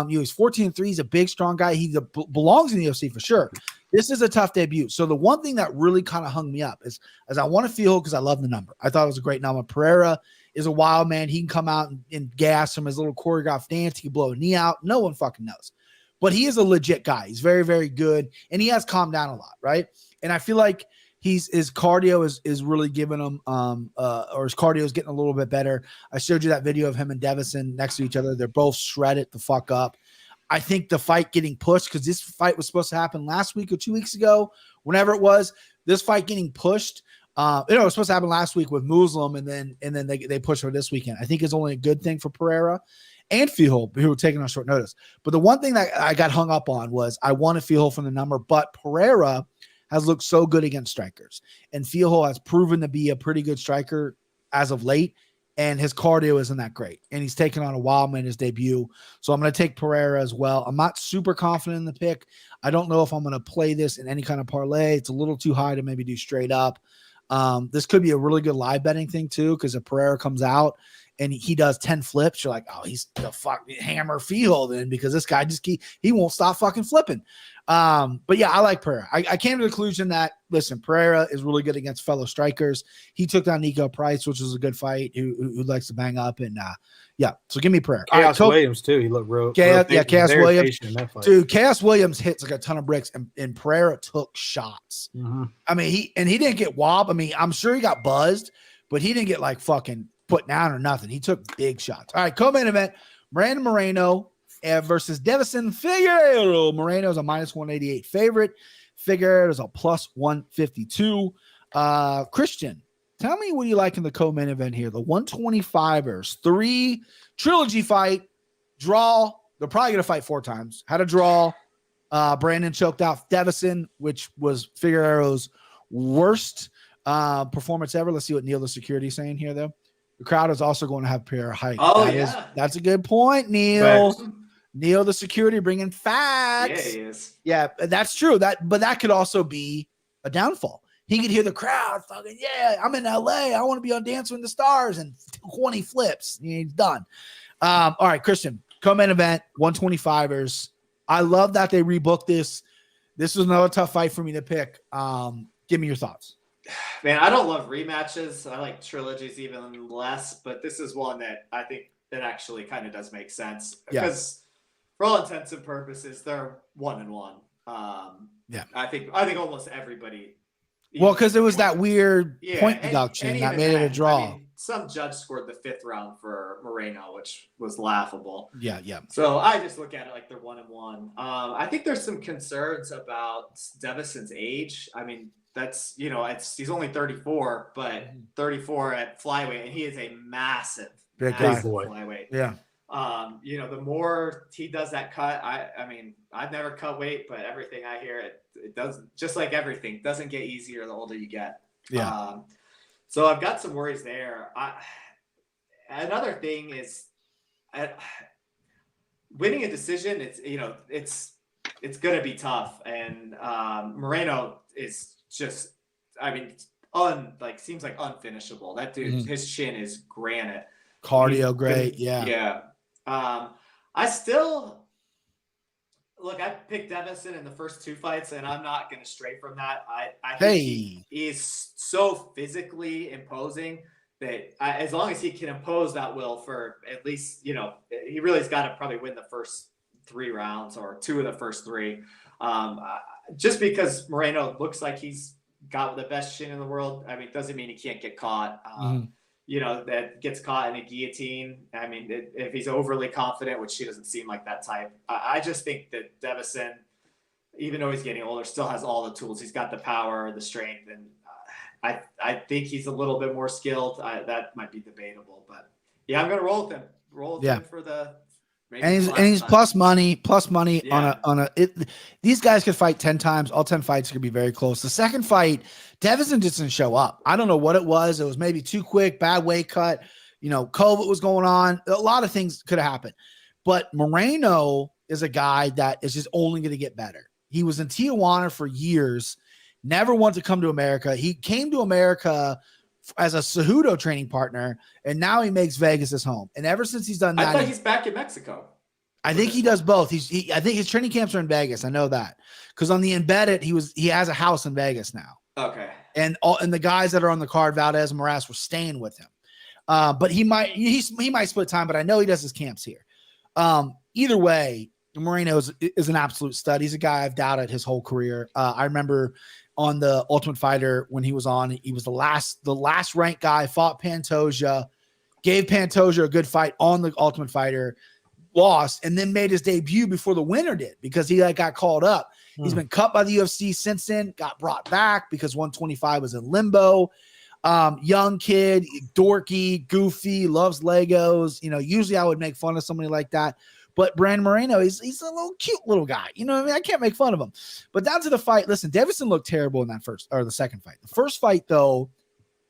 He's 14-3. He's a big, strong guy. He belongs in the UFC for sure. This is a tough debut. So the one thing that really kind of hung me up is I want to feel because I love the number. I thought it was a great number. Pereira is a wild man. He can come out and gas from his little choreographed dance. He can blow a knee out. No one fucking knows. But he is a legit guy. He's very, very good. And he has calmed down a lot, right? And I feel like his cardio is really giving him or his cardio is getting a little bit better. I showed you that video of him and Devison next to each other. They're both shredded the fuck up. I think the fight getting pushed, because this fight was supposed to happen last week or 2 weeks ago, whenever it was, this fight getting pushed. It was supposed to happen last week with Muslim, and then they pushed for this weekend. I think it's only a good thing for Pereira and Fihol, who were taking on short notice. But the one thing that I got hung up on was I wanted Fihol from the number, but Pereira has looked so good against strikers, and Fihol has proven to be a pretty good striker as of late. And his cardio isn't that great. And he's taking on a wild man in his debut. So I'm going to take Pereira as well. I'm not super confident in the pick. I don't know if I'm going to play this in any kind of parlay. It's a little too high to maybe do straight up. This could be a really good live betting thing too, because if Pereira comes out and he does 10 flips, you're like, oh, he's the fuck hammer Fihol then, because this guy he won't stop fucking flipping. But yeah, I like Pereira. I came to the conclusion that, listen, Pereira is really good against fellow strikers. He took down Nico Price, which was a good fight, who likes to bang up. And yeah, so give me Pereira. Chaos Williams too. He looked real. Chaos Williams. Dude, Chaos Williams hits like a ton of bricks, and Pereira took shots. I mean, he didn't get wobbed. I mean, I'm sure he got buzzed, but he didn't get like fucking put down or nothing. He took big shots. All right, co-main event, Brandon Moreno versus Devison Figueiredo. Moreno is a minus 188 favorite. Figueiredo is a plus 152. Christian, tell me what you like in the co-main event here. The 125ers, 3 trilogy fight, draw. They're probably going to fight 4 times. Had a draw. Brandon choked out Devison, which was Figueiredo's worst performance ever. Let's see what Neil the security is saying here, though. The crowd is also going to have Pereira hype. Oh, That's a good point, Neil. Facts. Neil, the security, bringing facts. Yeah, he is. Yeah, that's true. But that could also be a downfall. He could hear the crowd fucking, yeah, I'm in LA. I want to be on Dancing with the Stars, and 20 flips. He's done. All right, Christian, co-main event, 125ers. I love that they rebooked this. This was another tough fight for me to pick. Give me your thoughts. Man, I don't love rematches. I like trilogies even less, but this is one that I think that actually kind of does make sense because for all intents and purposes, they're 1-1. I think almost everybody. Well, because it was that weird point deduction that made it a draw. I mean, some judge scored the 5th round for Moreno, which was laughable. Yeah. So I just look at it like they're 1-1. I think there's some concerns about Devison's age. I mean, that's, he's only 34, but 34 at flyweight, and he is a massive boy flyweight. Yeah. The more he does that cut, I mean, I've never cut weight, but everything I hear, it doesn't, just like everything, doesn't get easier the older you get. Yeah. So I've got some worries there. Another thing is winning a decision. It's going to be tough. And Moreno is just, I mean, seems like unfinishable. That dude, his chin is granite. Cardio great. Yeah. I still look, I picked Devison in the first 2 fights, and I'm not going to stray from that. I think he is so physically imposing that as long as he can impose that will for at least, he really's got to probably win the first 3 rounds or 2 of the first 3. Just because Moreno looks like he's got the best chin in the world, I mean, doesn't mean he can't get caught. That gets caught in a guillotine. I mean, if he's overly confident, which he doesn't seem like that type, I just think that Devison, even though he's getting older, still has all the tools. He's got the power, the strength, and I think he's a little bit more skilled. That might be debatable, but yeah, I'm gonna roll with him. Roll with him for the. And he's plus money on a. These guys could fight 10 times. All 10 fights could be very close. The second fight, Devison just didn't show up. I don't know what it was. It was maybe too quick, bad weight cut. COVID was going on. A lot of things could have happened. But Moreno is a guy that is just only going to get better. He was in Tijuana for years, never wanted to come to America. He came to America as a Cejudo training partner, and now he makes Vegas his home. And ever since he's done that, I thought he's back in Mexico. I think he does both. I think his training camps are in Vegas. I know that because on the Embedded, he has a house in Vegas now. Okay. And the guys that are on the card, Valdez and Moraes, were staying with him. But he might split time. But I know he does his camps here. Either way, Moreno is an absolute stud. He's a guy I've doubted his whole career. I remember on the Ultimate Fighter when he was on, he was the last ranked guy, fought Pantoja, gave Pantoja a good fight on the Ultimate Fighter, lost, and then made his debut before the winner did because he got called up. He's been cut by the UFC since then, got brought back because 125 was in limbo. Young kid, dorky, goofy, loves Legos. Usually I would make fun of somebody like that. But Brandon Moreno, he's a little cute little guy. You know what I mean? I can't make fun of him. But down to the fight, listen, Devison looked terrible in that the second fight. The first fight, though,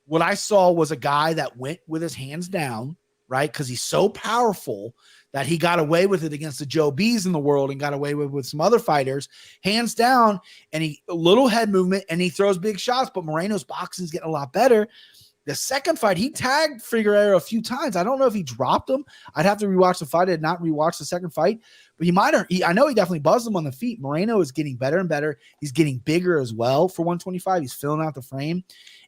what I saw was a guy that went with his hands down, right? Because he's so powerful that he got away with it against the Joe B's in the world and got away with some other fighters, hands down, and a little head movement, and he throws big shots. But Moreno's boxing is getting a lot better. The second fight, he tagged Figueiredo a few times. I don't know if he dropped him. I'd have to rewatch the fight. I did not rewatch the second fight, but he might have. I know he definitely buzzed him on the feet. Moreno is getting better and better. He's getting bigger as well for 125. He's filling out the frame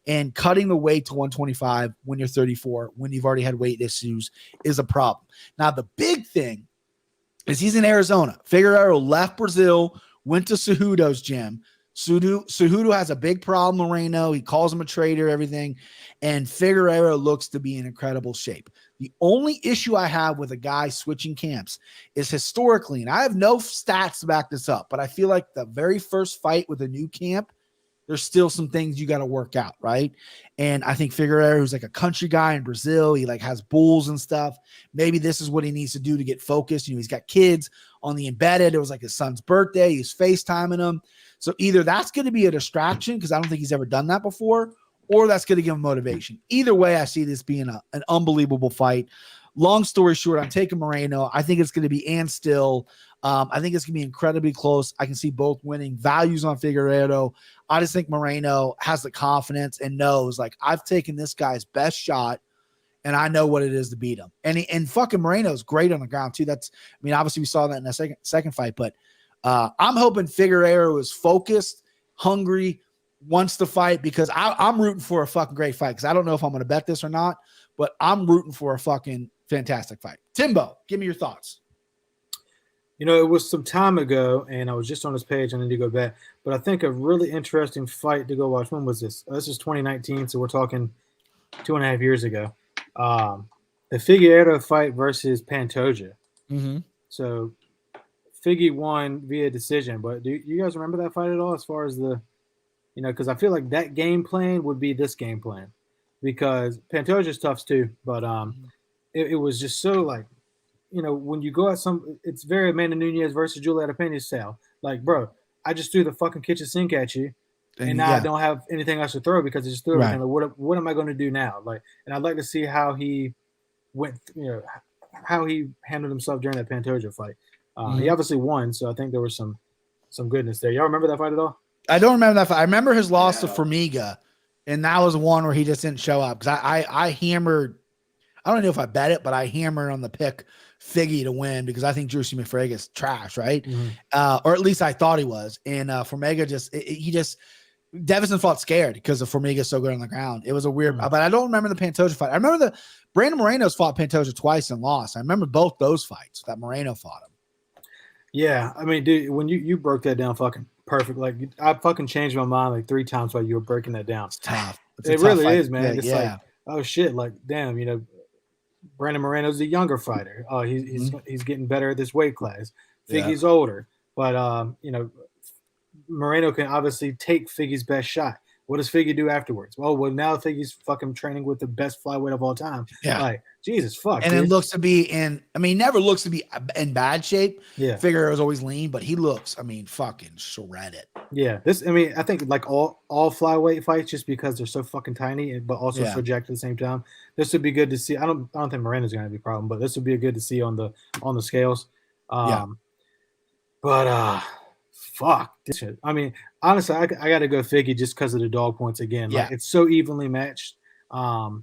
and cutting the weight to 125 when you're 34, when you've already had weight issues, is a problem. Now, the big thing is he's in Arizona. Figueiredo left Brazil, went to Cejudo's gym. Cejudo has a big problem, Moreno. He calls him a traitor, everything. And Figueiredo looks to be in incredible shape. The only issue I have with a guy switching camps is historically, and I have no stats to back this up, but I feel like the very first fight with a new camp, there's still some things you got to work out, right? And I think Figueiredo, who's like a country guy in Brazil, he has bulls and stuff. Maybe this is what he needs to do to get focused. He's got kids on the Embedded. It was like his son's birthday. He's FaceTiming him. So either that's going to be a distraction because I don't think he's ever done that before, or that's going to give him motivation. Either way, I see this being an unbelievable fight. Long story short, I'm taking Moreno. I think it's going to be and still. I think it's going to be incredibly close. I can see both winning. Values on Figueiredo. I just think Moreno has the confidence and knows, I've taken this guy's best shot, and I know what it is to beat him. And fucking Moreno's great on the ground, too. Obviously we saw that in the second fight, but I'm hoping Figueiredo is focused, hungry, wants to fight because I'm rooting for a fucking great fight because I don't know if I'm going to bet this or not, but I'm rooting for a fucking fantastic fight. Timbo, give me your thoughts. It was some time ago, and I was just on this page. I need to go back. But I think a really interesting fight to go watch. When was this? This is 2019, so we're talking 2.5 years ago. The Figueiredo fight versus Pantoja. Mm-hmm. So Figgy won via decision. But do you guys remember that fight at all as far as because I feel like that game plan would be this game plan because Pantoja's tough too. But it was just so when you go at it's very Amanda Nunes versus Julieta Pena style. Bro, I just threw the fucking kitchen sink at you, and now I don't have anything else to throw because I just threw everything. What am I going to do now? And I'd like to see how he went, how he handled himself during that Pantoja fight. He obviously won, so I think there was some goodness there. Y'all remember that fight at all? I don't remember that fight. I remember his loss to Formiga, and that was one where he just didn't show up because I hammered. I don't know if I bet it, but I hammered on the pick Figgy to win because I think Drusy McFragus trash, right? Mm-hmm. Or at least I thought he was. And Formiga Devison fought scared because of Formiga so good on the ground. It was a weird, but I don't remember the Pantoja fight. I remember Brandon Moreno's fought Pantoja twice and lost. I remember both those fights that Moreno fought him. Yeah, I mean, dude, when you broke that down fucking perfect, like I fucking changed my mind like 3 times while you were breaking that down. It's tough. It really is, man. Yeah, It's like, oh shit, like damn, Brandon Moreno's a younger fighter. He's getting better at this weight class. Figgy's older, but Moreno can obviously take Figgy's best shot. What does Figgy do afterwards? Well, now Figgy's fucking training with the best flyweight of all time. Yeah. Like, Jesus fuck. And dude. it looks to be he never looks to be in bad shape. Yeah. Figueroa's always lean, but he looks, fucking shredded. Yeah. I think like all flyweight fights, just because they're so fucking tiny, but also so jacked at the same time. This would be good to see. I don't think Moreno's going to be a problem, but this would be good to see on the scales. But fuck this shit. Honestly, I got to go Figgy just because of the dog points again. Like, it's so evenly matched. And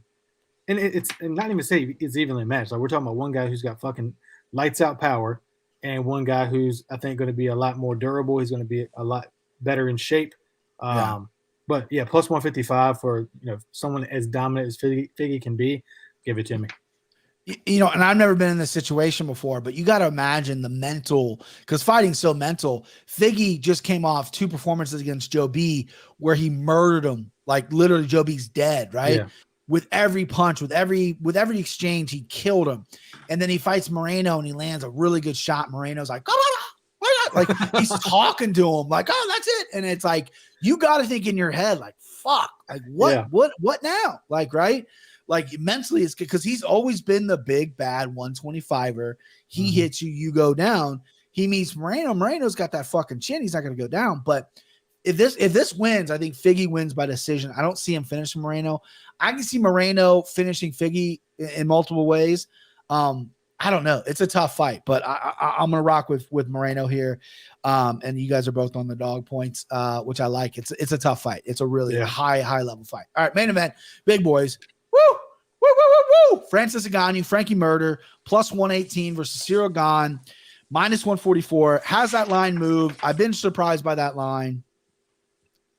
not even say it's evenly matched. Like, we're talking about one guy who's got fucking lights out power, and one guy who's, I think, going to be a lot more durable. He's going to be a lot better in shape. But yeah, plus 155 for someone as dominant as Figgy can be. Give it to me. And I've never been in this situation before, but you got to imagine the mental, because fighting's so mental. Figgy just came off 2 performances against Joe B where he murdered him. Like, literally, Joe B's dead, right? Yeah. With every punch, with every exchange, he killed him. And then he fights Moreno and he lands a really good shot. Moreno's like, like he's talking to him like, oh, that's it. And it's like, you got to think in your head, like, fuck, like what now? Like, right? Like, mentally, it's because he's always been the big bad 125er. He hits you, you go down. He meets Moreno. Moreno's got that fucking chin. He's not going to go down. But if this wins, I think Figgy wins by decision. I don't see him finishing Moreno. I can see Moreno finishing Figgy in multiple ways. I don't know. It's a tough fight, but I'm gonna rock with Moreno here. And you guys are both on the dog points, which I like. It's a tough fight. It's a really high level fight. All right, main event, big boys. Woo! Woo, woo, woo, woo. Francis Ngannou, Frankie Murder, plus 118 versus Cyril Gane, minus 144. Has that line moved? I've been surprised by that line.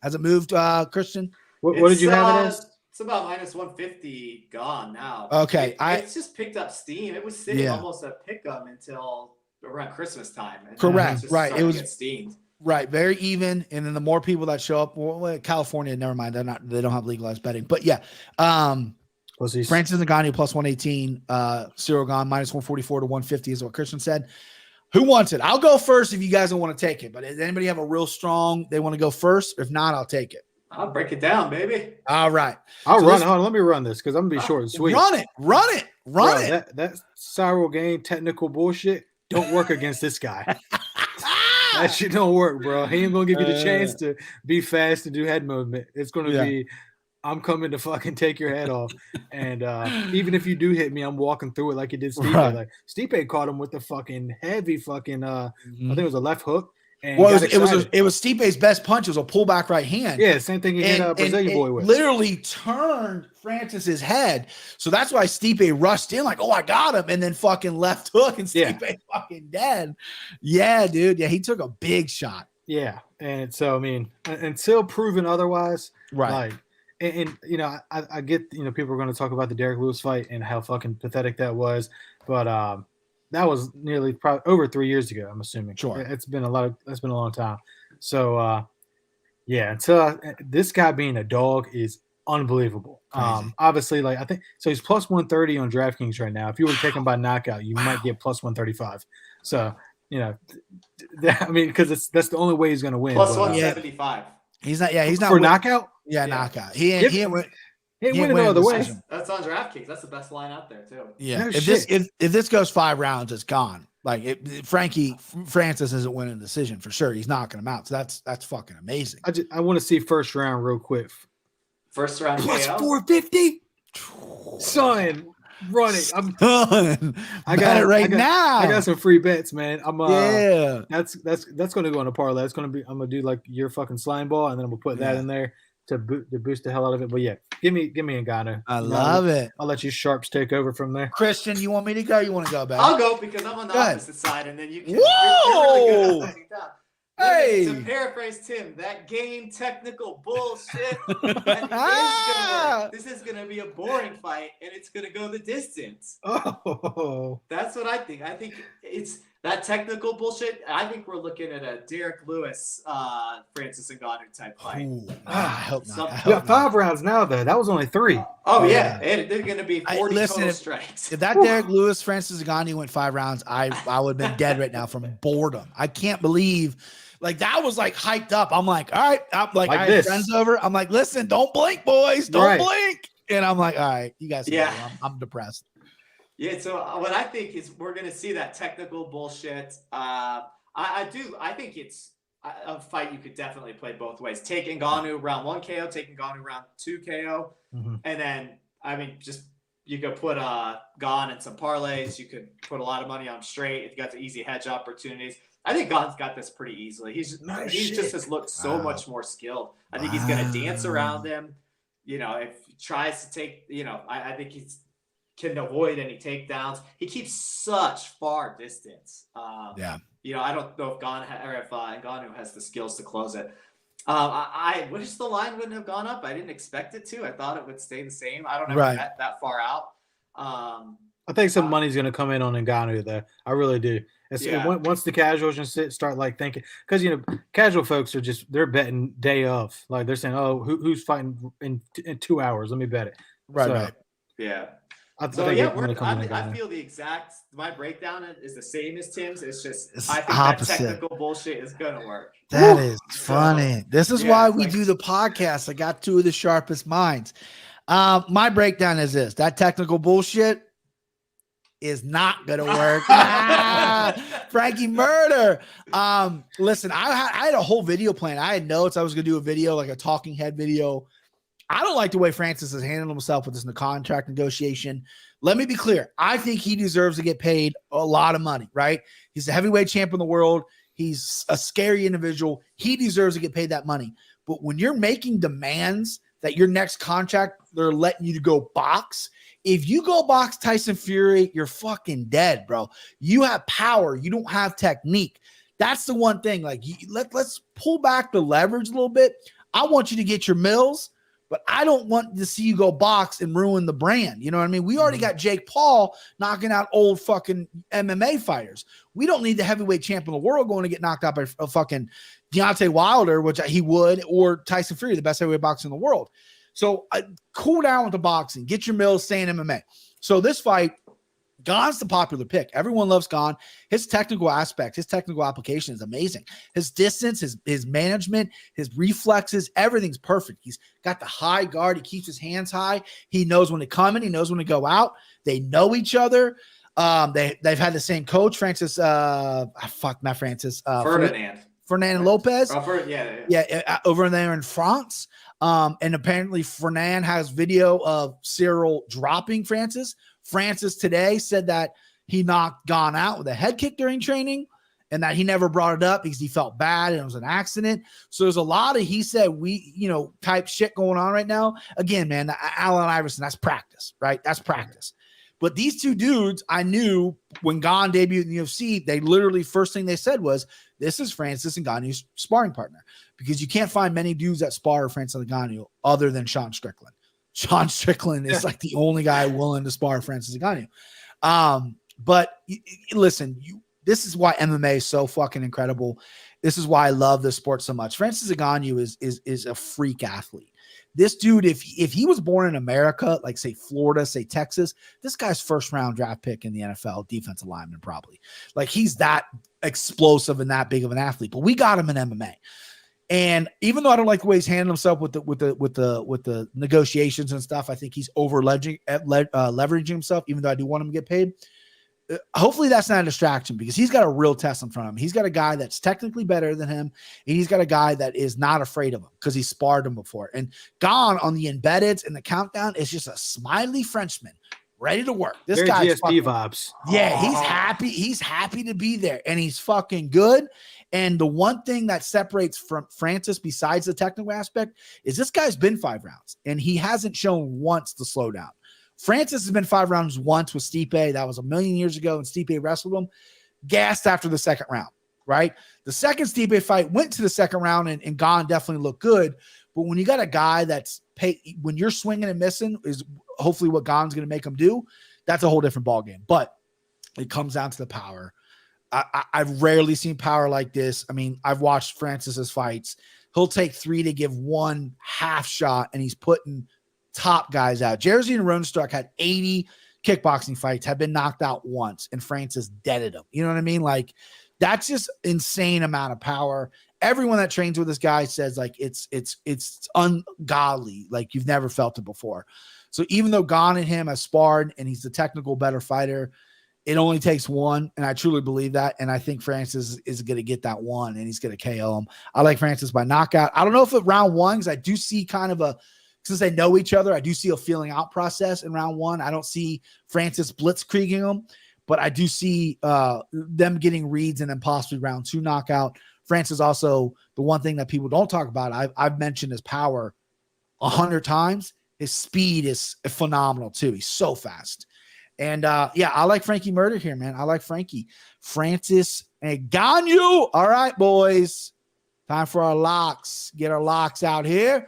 Has it moved, Christian? What did you have it as? It's about minus 150 gone now. Okay. It's just picked up steam. It was sitting almost at pick 'em until around Christmas time. And correct. Right. It was steamed. Right, very even, and then the more people that show up, California, never mind, they don't have legalized betting, but yeah, Francis Ngannou plus 118, Cyril Gane minus 144 to 150 is what Christian said. Who wants it? I'll go first if you guys don't want to take it, but does anybody have a real strong? They want to go first. If not, I'll take it. I'll break it down, baby. All right, I'll run. Hold on, let me run this because I'm gonna be short and sweet. Run it. That Cyril Gane technical bullshit don't work against this guy. That shit don't work, bro. He ain't gonna give you the chance to be fast and do head movement. It's gonna be, I'm coming to fucking take your head off. And even if you do hit me, I'm walking through it like you did Stipe. Right. Like Stipe caught him with the fucking heavy fucking I think it was a left hook. And well, it was Stipe's best punch. It was a pullback right hand. Yeah, same thing he hit Brazilian boy with. Literally turned Francis's head. So that's why Stipe rushed in like, oh, I got him. And then fucking left hook and Stipe fucking dead. Yeah, dude. Yeah, he took a big shot. Yeah. And so, until proven otherwise, right. Like, and I get, people are going to talk about the Derek Lewis fight and how fucking pathetic that was. But, that was nearly probably over 3 years ago, I'm assuming. Sure. It's been a long time. So, until this guy being a dog is unbelievable. Obviously, like I think so he's plus 130 on DraftKings right now. If you were to take him by knockout, you might get plus 135. So, because that's the only way he's going to win. Plus 175. He's not. Yeah, he's not for knockout. Yeah, knockout. He ain't win no other way. That's on DraftKings. That's the best line out there too. Yeah. No if this goes 5 rounds, it's gone. Like Francis isn't winning a decision for sure. He's knocking him out. So that's fucking amazing. I want to see first round real quick. First round plus 450. Son, run it. I got it right now. I got some free bets, man. That's going to go on a parlay. It's going to be. I'm going to do like your fucking slime ball, and then I'm going to put that in there to boost the hell out of it. But yeah, give me Ngannou. I love it. I'll let you sharps take over from there. Christian, you want me to go? You want to go back? I'll go because I'm on the opposite side, and then you can. Whoa! You're really good at hey! To paraphrase Tim, that game technical bullshit. This is gonna be a boring fight, and it's gonna go the distance. Oh, that's what I think. I think it's. that technical bullshit, I think we're looking at a Derek Lewis, Francis Ngannou type fight. I hope not. You got 5 rounds now, though. That was only 3. Oh yeah. They're going to be 40 total strikes. If that Derek Lewis, Francis Ngannou went 5 rounds, I would have been dead right now from boredom. I can't believe, like, that was like hyped up. I'm like, all right, I had friends over. I'm like, listen, don't blink, boys, don't blink. And I'm like, all right, you guys, I'm depressed. Yeah, so what I think is we're going to see that technical bullshit. I think it's a fight you could definitely play both ways. Take Ngannou round 1 KO, take Ngannou round 2 KO. And then, I mean, just you could put Gon in some parlays. You could put a lot of money on straight if you got the easy hedge opportunities. I think Gon's got this pretty easily. He just has looked so much more skilled. I think he's going to dance around him. You know, if he tries to take, I think he's can avoid any takedowns. He keeps such far distance. I don't know if Ngannou has the skills to close it. I wish the line wouldn't have gone up. I didn't expect it to. I thought it would stay the same. I don't know that far out. I think some money's going to come in on Ngannou, though. I really do. Once the casuals just start like thinking, because casual folks are they're betting day of. Like they're saying, oh, who's fighting in 2 hours? Let me bet it. Right. Yeah. I feel my breakdown is the same as Tim's. It's just it's I think opposite. that technical bullshit is gonna work. That is funny. This is why we do the podcast. I got 2 of the sharpest minds. My breakdown is this: that technical bullshit is not gonna work. Frankie Murder. Listen, I had a whole video plan. I had notes. I was gonna do a video, like a talking head video. I don't like the way Francis has handled himself with this contract negotiation. Let me be clear. I think he deserves to get paid a lot of money, right? He's a heavyweight champion of the world. He's a scary individual. He deserves to get paid that money. But when you're making demands that your next contract, they're letting you to go box. If you go box Tyson Fury, you're fucking dead, bro. You have power. You don't have technique. That's the one thing. Like, let's pull back the leverage a little bit. I want you to get your mills, but I don't want to see you go box and ruin the brand. You know what I mean? We already got Jake Paul knocking out old fucking MMA fighters. We don't need the heavyweight champion of the world going to get knocked out by a fucking Deontay Wilder, which he would, or Tyson Fury, the best heavyweight boxer in the world. So cool down with the boxing. Get your mills, stay in MMA. So this fight, Gon's the popular pick. Everyone loves Gon. His technical aspect, his technical application is amazing. His distance, his management, his reflexes, everything's perfect. He's got the high guard. He keeps his hands high. He knows when to come in. He knows when to go out. They know each other. They've had the same coach, Francis. Not Francis. Fernand Lopez. Over there in France. And apparently Fernand has video of Cyril dropping Francis. Francis today said that he knocked Gon out with a head kick during training and that he never brought it up because he felt bad and it was an accident. So there's a lot of he said type shit going on right now. Again, man, Allen Iverson, that's practice, right? That's practice. But these 2 dudes, I knew when Gon debuted in the UFC, they literally first thing they said was, this is Francis Ngannou's sparring partner, because you can't find many dudes that spar Francis Ngannou other than Sean Strickland. Sean Strickland is like the only guy willing to spar Francis Ngannou. But listen, this is why MMA is so fucking incredible. This is why I love this sport so much. Francis Ngannou is a freak athlete. This dude, if he was born in America, like say Florida, say Texas, this guy's first round draft pick in the NFL, defensive lineman probably. Like he's that explosive and that big of an athlete. But we got him in MMA. And even though I don't like the way he's handling himself with the negotiations and stuff, I think he's over leveraging himself, even though I do want him to get paid. Hopefully that's not a distraction, because he's got a real test in front of him. He's got a guy that's technically better than him, and he's got a guy that is not afraid of him because he sparred him before. And Gon on the embeddeds and the countdown is just a smiley Frenchman ready to work. This guy GSP vibes. Yeah, he's happy. He's happy to be there, and he's fucking good. And the one thing that separates from Francis, besides the technical aspect, is this guy's been 5 rounds, and he hasn't shown once to slow down. Francis has been 5 rounds once with Stipe. That was a million years ago, and Stipe wrestled him. Gassed after the second round, right? The second Stipe fight went to the second round, and Gon definitely looked good. But when you got a guy that's when you're swinging and missing is hopefully what Gon's going to make him do, that's a whole different ballgame. But it comes down to the power. I've rarely seen power like this. I mean, I've watched Francis's fights. He'll take 3 to give 1 half shot, and he's putting top guys out. Jerzy and Rodenstruck had 80 kickboxing fights, have been knocked out once, and Francis deaded him. You know what I mean? Like, that's just insane amount of power. Everyone that trains with this guy says like it's ungodly, like you've never felt it before. So even though Gon and him have sparred and he's the technical better fighter, it only takes 1, and I truly believe that. And I think Francis is going to get that 1, and he's going to KO him. I like Francis by knockout. I don't know if it round 1, because I do see kind of since they know each other, I do see a feeling out process in round 1. I don't see Francis blitzkrieging him, but I do see them getting reads and then possibly round 2 knockout. Francis also, the one thing that people don't talk about, I've mentioned his power 100 times. His speed is phenomenal too. He's so fast. And yeah, I like Frankie Murder here, man. I like Frankie. Francis and Ngannou. All right, boys. Time for our locks. Get our locks out here.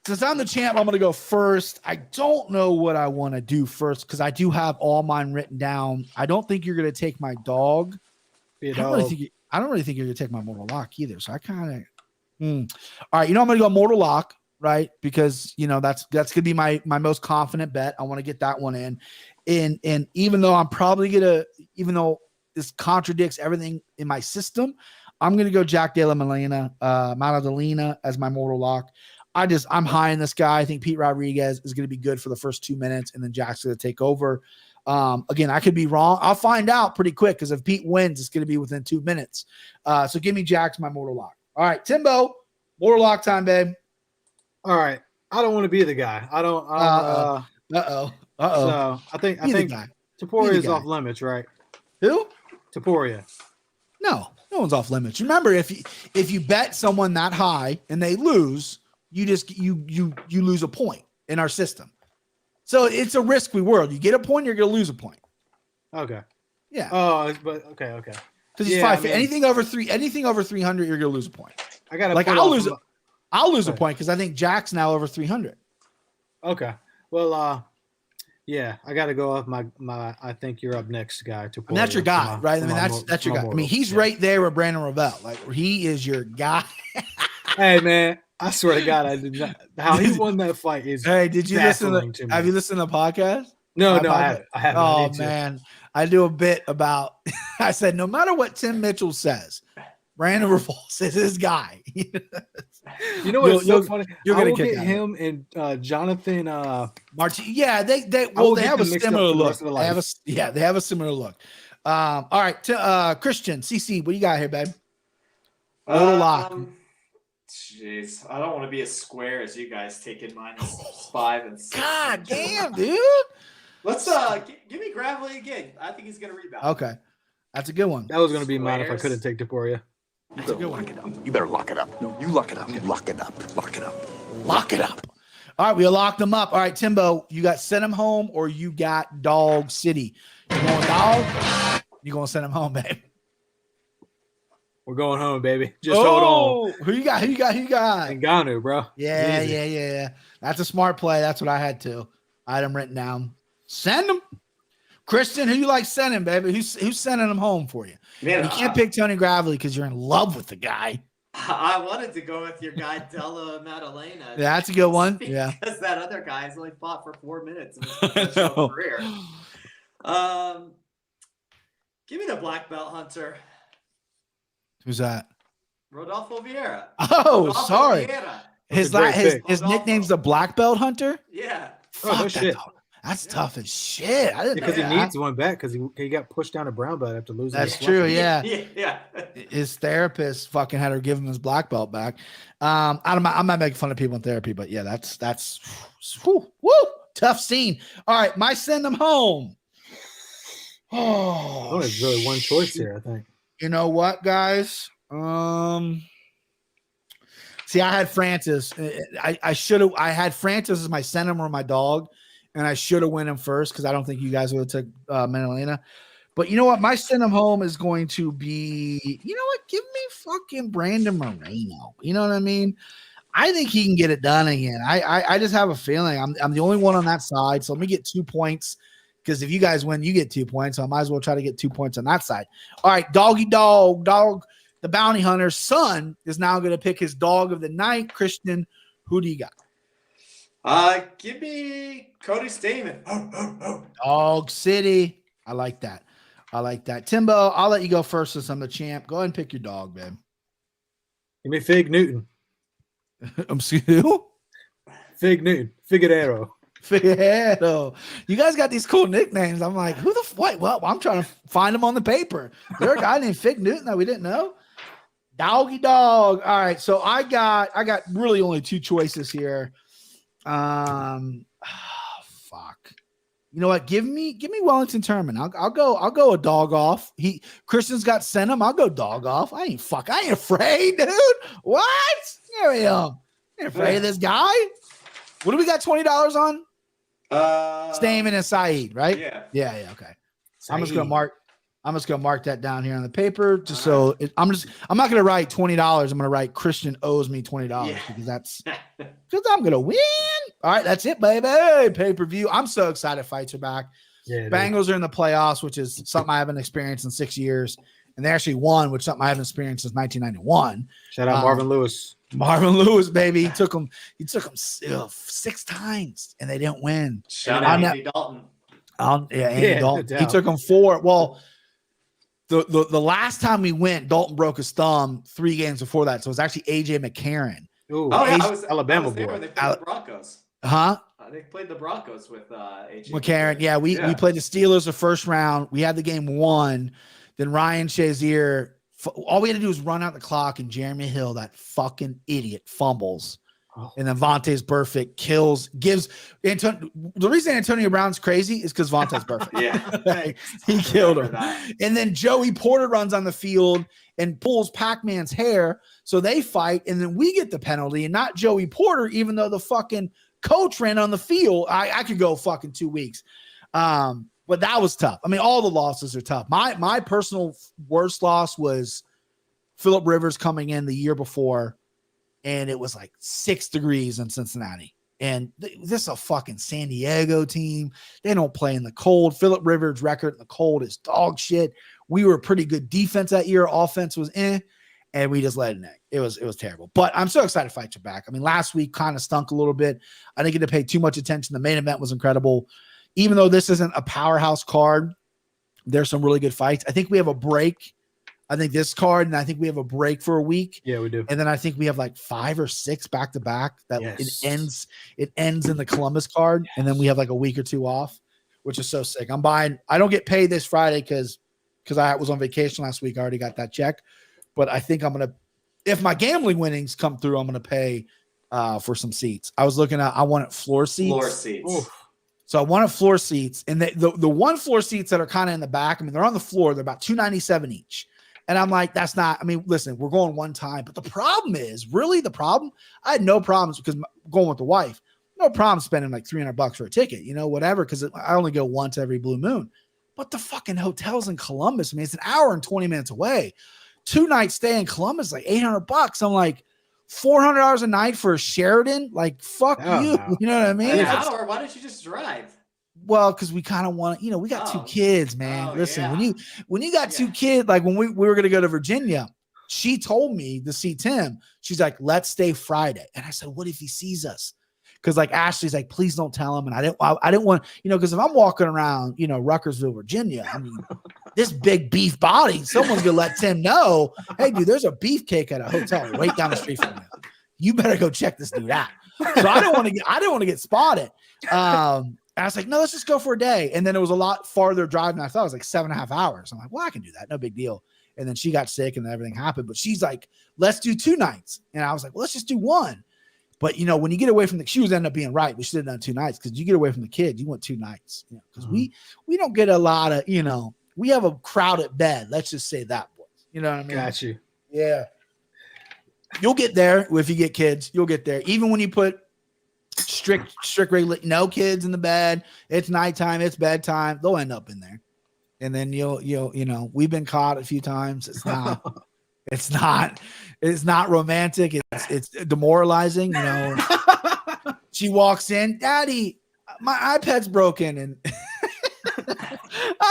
Since I'm the champ, I'm going to go first. I don't know what I want to do first because I do have all mine written down. I don't think you're going to take my dog. I don't really think you're going to take my mortal lock either. So I kind of All right, I'm going to go mortal lock, right? Because, that's going to be my most confident bet. I want to get that one in. And even though I'm probably going to, even though this contradicts everything in my system, I'm going to go Jacqueline Manolina as my mortal lock. I'm high in this guy. I think Pete Rodriguez is going to be good for the first 2 minutes, and then Jack's going to take over. Again, I could be wrong. I'll find out pretty quick because if Pete wins, it's going to be within 2 minutes. So give me Jack's my mortal lock. All right, Timbo, mortal lock time, babe. All right. I don't want to be the guy. So I think Topora is off limits, right? Who? Topora. No one's off limits. Remember, if you bet someone that high and they lose, you lose a point in our system. So it's a risky world. You get a point, you're going to lose a point. Okay. Yeah. Oh, but okay. Because he's 5. Anything over 300, you're going to lose a point. I got to I'll lose a point because I think Jack's now over 300. Okay. Well, yeah, I got to go off my. I think you're up next, guy. And that's your guy, right? I mean, that's your guy. I mean, he's right there with Brandon Ravel. Like, he is your guy. Hey, man. I swear to God, I did not. How he won that fight is. Hey, did you listen to? Have you listened to the podcast? No, I haven't. Oh man, I do a bit about. I said no matter what Tim Mitchell says, Brandon Ravel is his guy. You know what's so funny? You're gonna get him and Jonathan Martin. Yeah, they have a similar look. They have a similar look. All right, Christian CC, what do you got here, babe? Mortal lock. Jeez, I don't want to be as square as you guys taking -5 and 6. God damn, dude. Let's give me Gravely again. I think he's gonna rebound. Okay, that's a good one. That was gonna be mine if I couldn't take Topora. That's a good one. You better lock it up. No, you lock it up. Lock it up. Lock it up. Lock it up. All right, we locked them up. All right, Timbo, you got send him home or you got Dog City. You going dog? You gonna send him home, babe? We're going home, baby. Just hold on. Who you got? Ngannou, bro. Yeah. That's a smart play. That's what I had to. I had him written down. Send him. Christian, who you like sending, baby? Who's sending him home for you? Man, you can't pick Tony Gravely because you're in love with the guy. I wanted to go with your guy, Della Maddalena. Yeah, that's a good one. Yeah. Because that other guy has only fought for 4 minutes in his professional career. Give me the black belt hunter. Who's that? Rodolfo Rivera. Oh, sorry. Vieira. His nickname's the Black Belt Hunter? Yeah. Fuck that. That's tough as shit. I didn't know because he needs one back because he got pushed down to brown belt after losing. That's true. Yeah. Yeah. His therapist fucking had her give him his black belt back. I'm not making fun of people in therapy, but yeah, that's woo, tough scene. All right, my send them home. Oh, there's really one choice here, I think. You know what, guys? See, I had Francis. I had Francis as my send him or my dog. And I should have went him first because I don't think you guys would have took Manolina. But you know what? My send him home is going to be, you know what? Give me fucking Brandon Moreno. You know what I mean? I think he can get it done again. I just have a feeling I'm the only one on that side. So let me get 2 points. because if you guys win, you get 2 points. So I might as well try to get 2 points on that side. All right, doggy dog. The bounty hunter's son is now going to pick his dog of the night. Christian, who do you got? Give me Cody Stayman. Dog City. I like that. Timbo, I'll let you go first since I'm the champ. Go ahead and pick your dog, man. Give me Fig Newton. Who? Fig Newton. Figueroa. Figueroa. You guys got these cool nicknames. I'm like, who the what? Well, I'm trying to find them on the paper. There a guy named Fig Newton that we didn't know? Doggy dog. All right, so I got really only 2 choices here. Fuck. You know what? Give me Wellington Turman. I'll go a dog off. Christian's got Senum. I'll go dog off. I ain't afraid, dude. What? Here we go. Ain't afraid of this guy. What do we got $20 on? Stamen and Syed, right? Yeah. Okay. Syed. I'm just gonna mark that down here on the paper, just so I'm not gonna write $20. I'm gonna write Christian owes me $20 because I'm gonna win. All right, that's it, baby. Pay-per-view. I'm so excited. Fights are back. Yeah, Bengals are in the playoffs, which is something I haven't experienced in 6 years, and they actually won, which is something I haven't experienced since 1991. Shout out Marvin Lewis. Marvin Lewis, baby. He took them 6 times, and they didn't win. Shout out Andy Dalton. Andy Dalton. No, he took them 4. Well, the last time we went, Dalton broke his thumb 3 games before that. So it was actually AJ McCarron. Ooh, I was Alabama boy. They played the Broncos. Huh? They played the Broncos with AJ McCarron. Yeah, we played the Steelers the first round. We had the game won. Then Ryan Shazier, all we had to do was run out the clock, and Jeremy Hill, that fucking idiot, fumbles. And then Vontaze Burfict gives Antonio. The reason Antonio Brown's crazy is because Vontaze Burfict. He killed him. And then Joey Porter runs on the field and pulls Pac-Man's hair, so they fight, and then we get the penalty, and not Joey Porter, even though the fucking coach ran on the field. I could go fucking 2 weeks. But that was tough. I mean, all the losses are tough. My personal worst loss was Phillip Rivers coming in the year before, and it was like 6 degrees in Cincinnati. And this is a fucking San Diego team. They don't play in the cold. Phillip Rivers' record in the cold is dog shit. We were a pretty good defense that year. Offense was and we just let it egg. It was terrible. But I'm so excited to fight you back. I mean, last week kind of stunk a little bit. I didn't get to pay too much attention. The main event was incredible. Even though this isn't a powerhouse card, there's some really good fights. I think we have a break. I think this card, and I think we have a break for a week. Yeah, we do. And then I think we have like 5 or 6 back to back that it ends in the Columbus card. And then we have like a week or 2 off, which is so sick. I'm buying. I don't get paid this Friday because I was on vacation last week. I already got that check. But I think I'm going to, if my gambling winnings come through, I'm going to pay for some seats. I was looking at, I wanted floor seats. Oof. So I wanted floor seats, and the one floor seats that are kind of in the back, I mean, they're on the floor. They're about $297 each. And I'm like, that's not, I mean, listen, we're going one time. But the problem is, I had no problems because going with the wife, no problem spending like $300 for a ticket, whatever, because I only go once every blue moon. But the fucking hotels in Columbus, I mean, it's an hour and 20 minutes away. 2-night stay in Columbus, like $800. I'm like, $400 a night for a Sheridan? Like, fuck you. No. You know what I mean? An hour? Why don't you just drive? Well, because we kind of want, we got 2 kids, man. Listen, when you got 2 kids, like when we were going to go to Virginia, she told me to see Tim. She's like, let's stay Friday. And I said, what if he sees us? Because like Ashley's like, please don't tell him. And I didn't want, because if I'm walking around, Ruckersville, Virginia, I mean, this big beef body, someone's gonna let Tim know, hey, dude, there's a beefcake at a hotel right down the street from you. You better go check this dude out. So I didn't want to get spotted. I was like, no, let's just go for a day. And then it was a lot farther drive than I thought. It was like 7.5 hours. I'm like, well, I can do that. No big deal. And then she got sick and everything happened. But she's like, let's do 2 nights. And I was like, well, let's just do 1. But, when you get away from she was ended up being right. We should have done 2 nights because you get away from the kids. You want 2 nights. Because we don't get a lot of, we have a crowded bed. Let's just say that, boys. You know what I mean? Got you. Yeah. You'll get there if you get kids. You'll get there. Even when you put strict regular, no kids in the bed, it's nighttime, it's bedtime, they'll end up in there. And then you'll we've been caught a few times. It's not romantic. It's demoralizing. She walks in, Daddy, my iPad's broken, and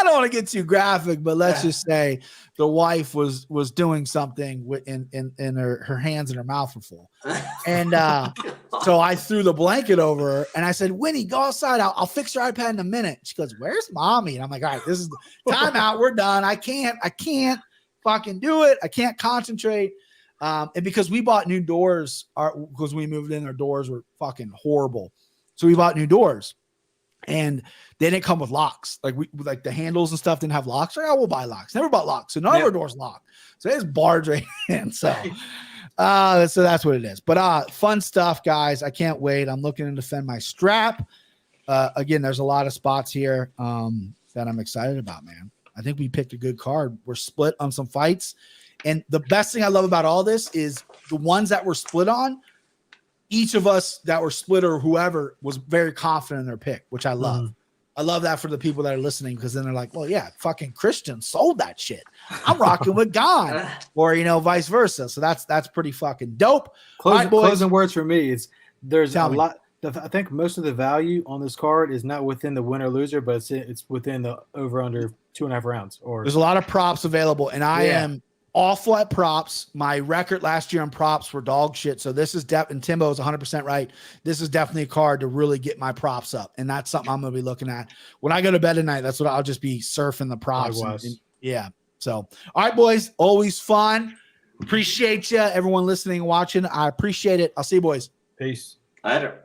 I don't want to get too graphic, but let's just say the wife was doing something in her hands and her mouth were full. And so I threw the blanket over her and I said, Winnie, go outside. I'll fix your iPad in a minute. She goes, where's mommy? And I'm like, all right, this is time out. We're done. I can't fucking do it. I can't concentrate. And because we bought new doors, because we moved in, our doors were fucking horrible. So we bought new doors. And they didn't come with locks. Like the handles and stuff didn't have locks. Like, we'll buy locks. Never bought locks. So none of our doors locked. So it's barred right in. So that's what it is. But fun stuff, guys. I can't wait. I'm looking to defend my strap. Again, there's a lot of spots here that I'm excited about, man. I think we picked a good card. We're split on some fights. And the best thing I love about all this is the ones that we're split on, each of us that were split or whoever was very confident in their pick, which I love. I love that for the people that are listening, because then they're like, well, yeah, fucking Christian sold that shit. I'm rocking with God, or, vice versa. So that's pretty fucking dope. Closing words for me is there's a lot. I think most of the value on this card is not within the winner loser, but it's within the over under 2.5 rounds. Or there's a lot of props available, and I am awful at props. My record last year on props were dog shit. So this is and Timbo is 100% right. This is definitely a card to really get my props up. And that's something I'm going to be looking at when I go to bed tonight. That's what I'll just be surfing the props. Yeah. So, all right, boys, always fun. Appreciate you. Everyone listening and watching. I appreciate it. I'll see you boys. Peace. Later.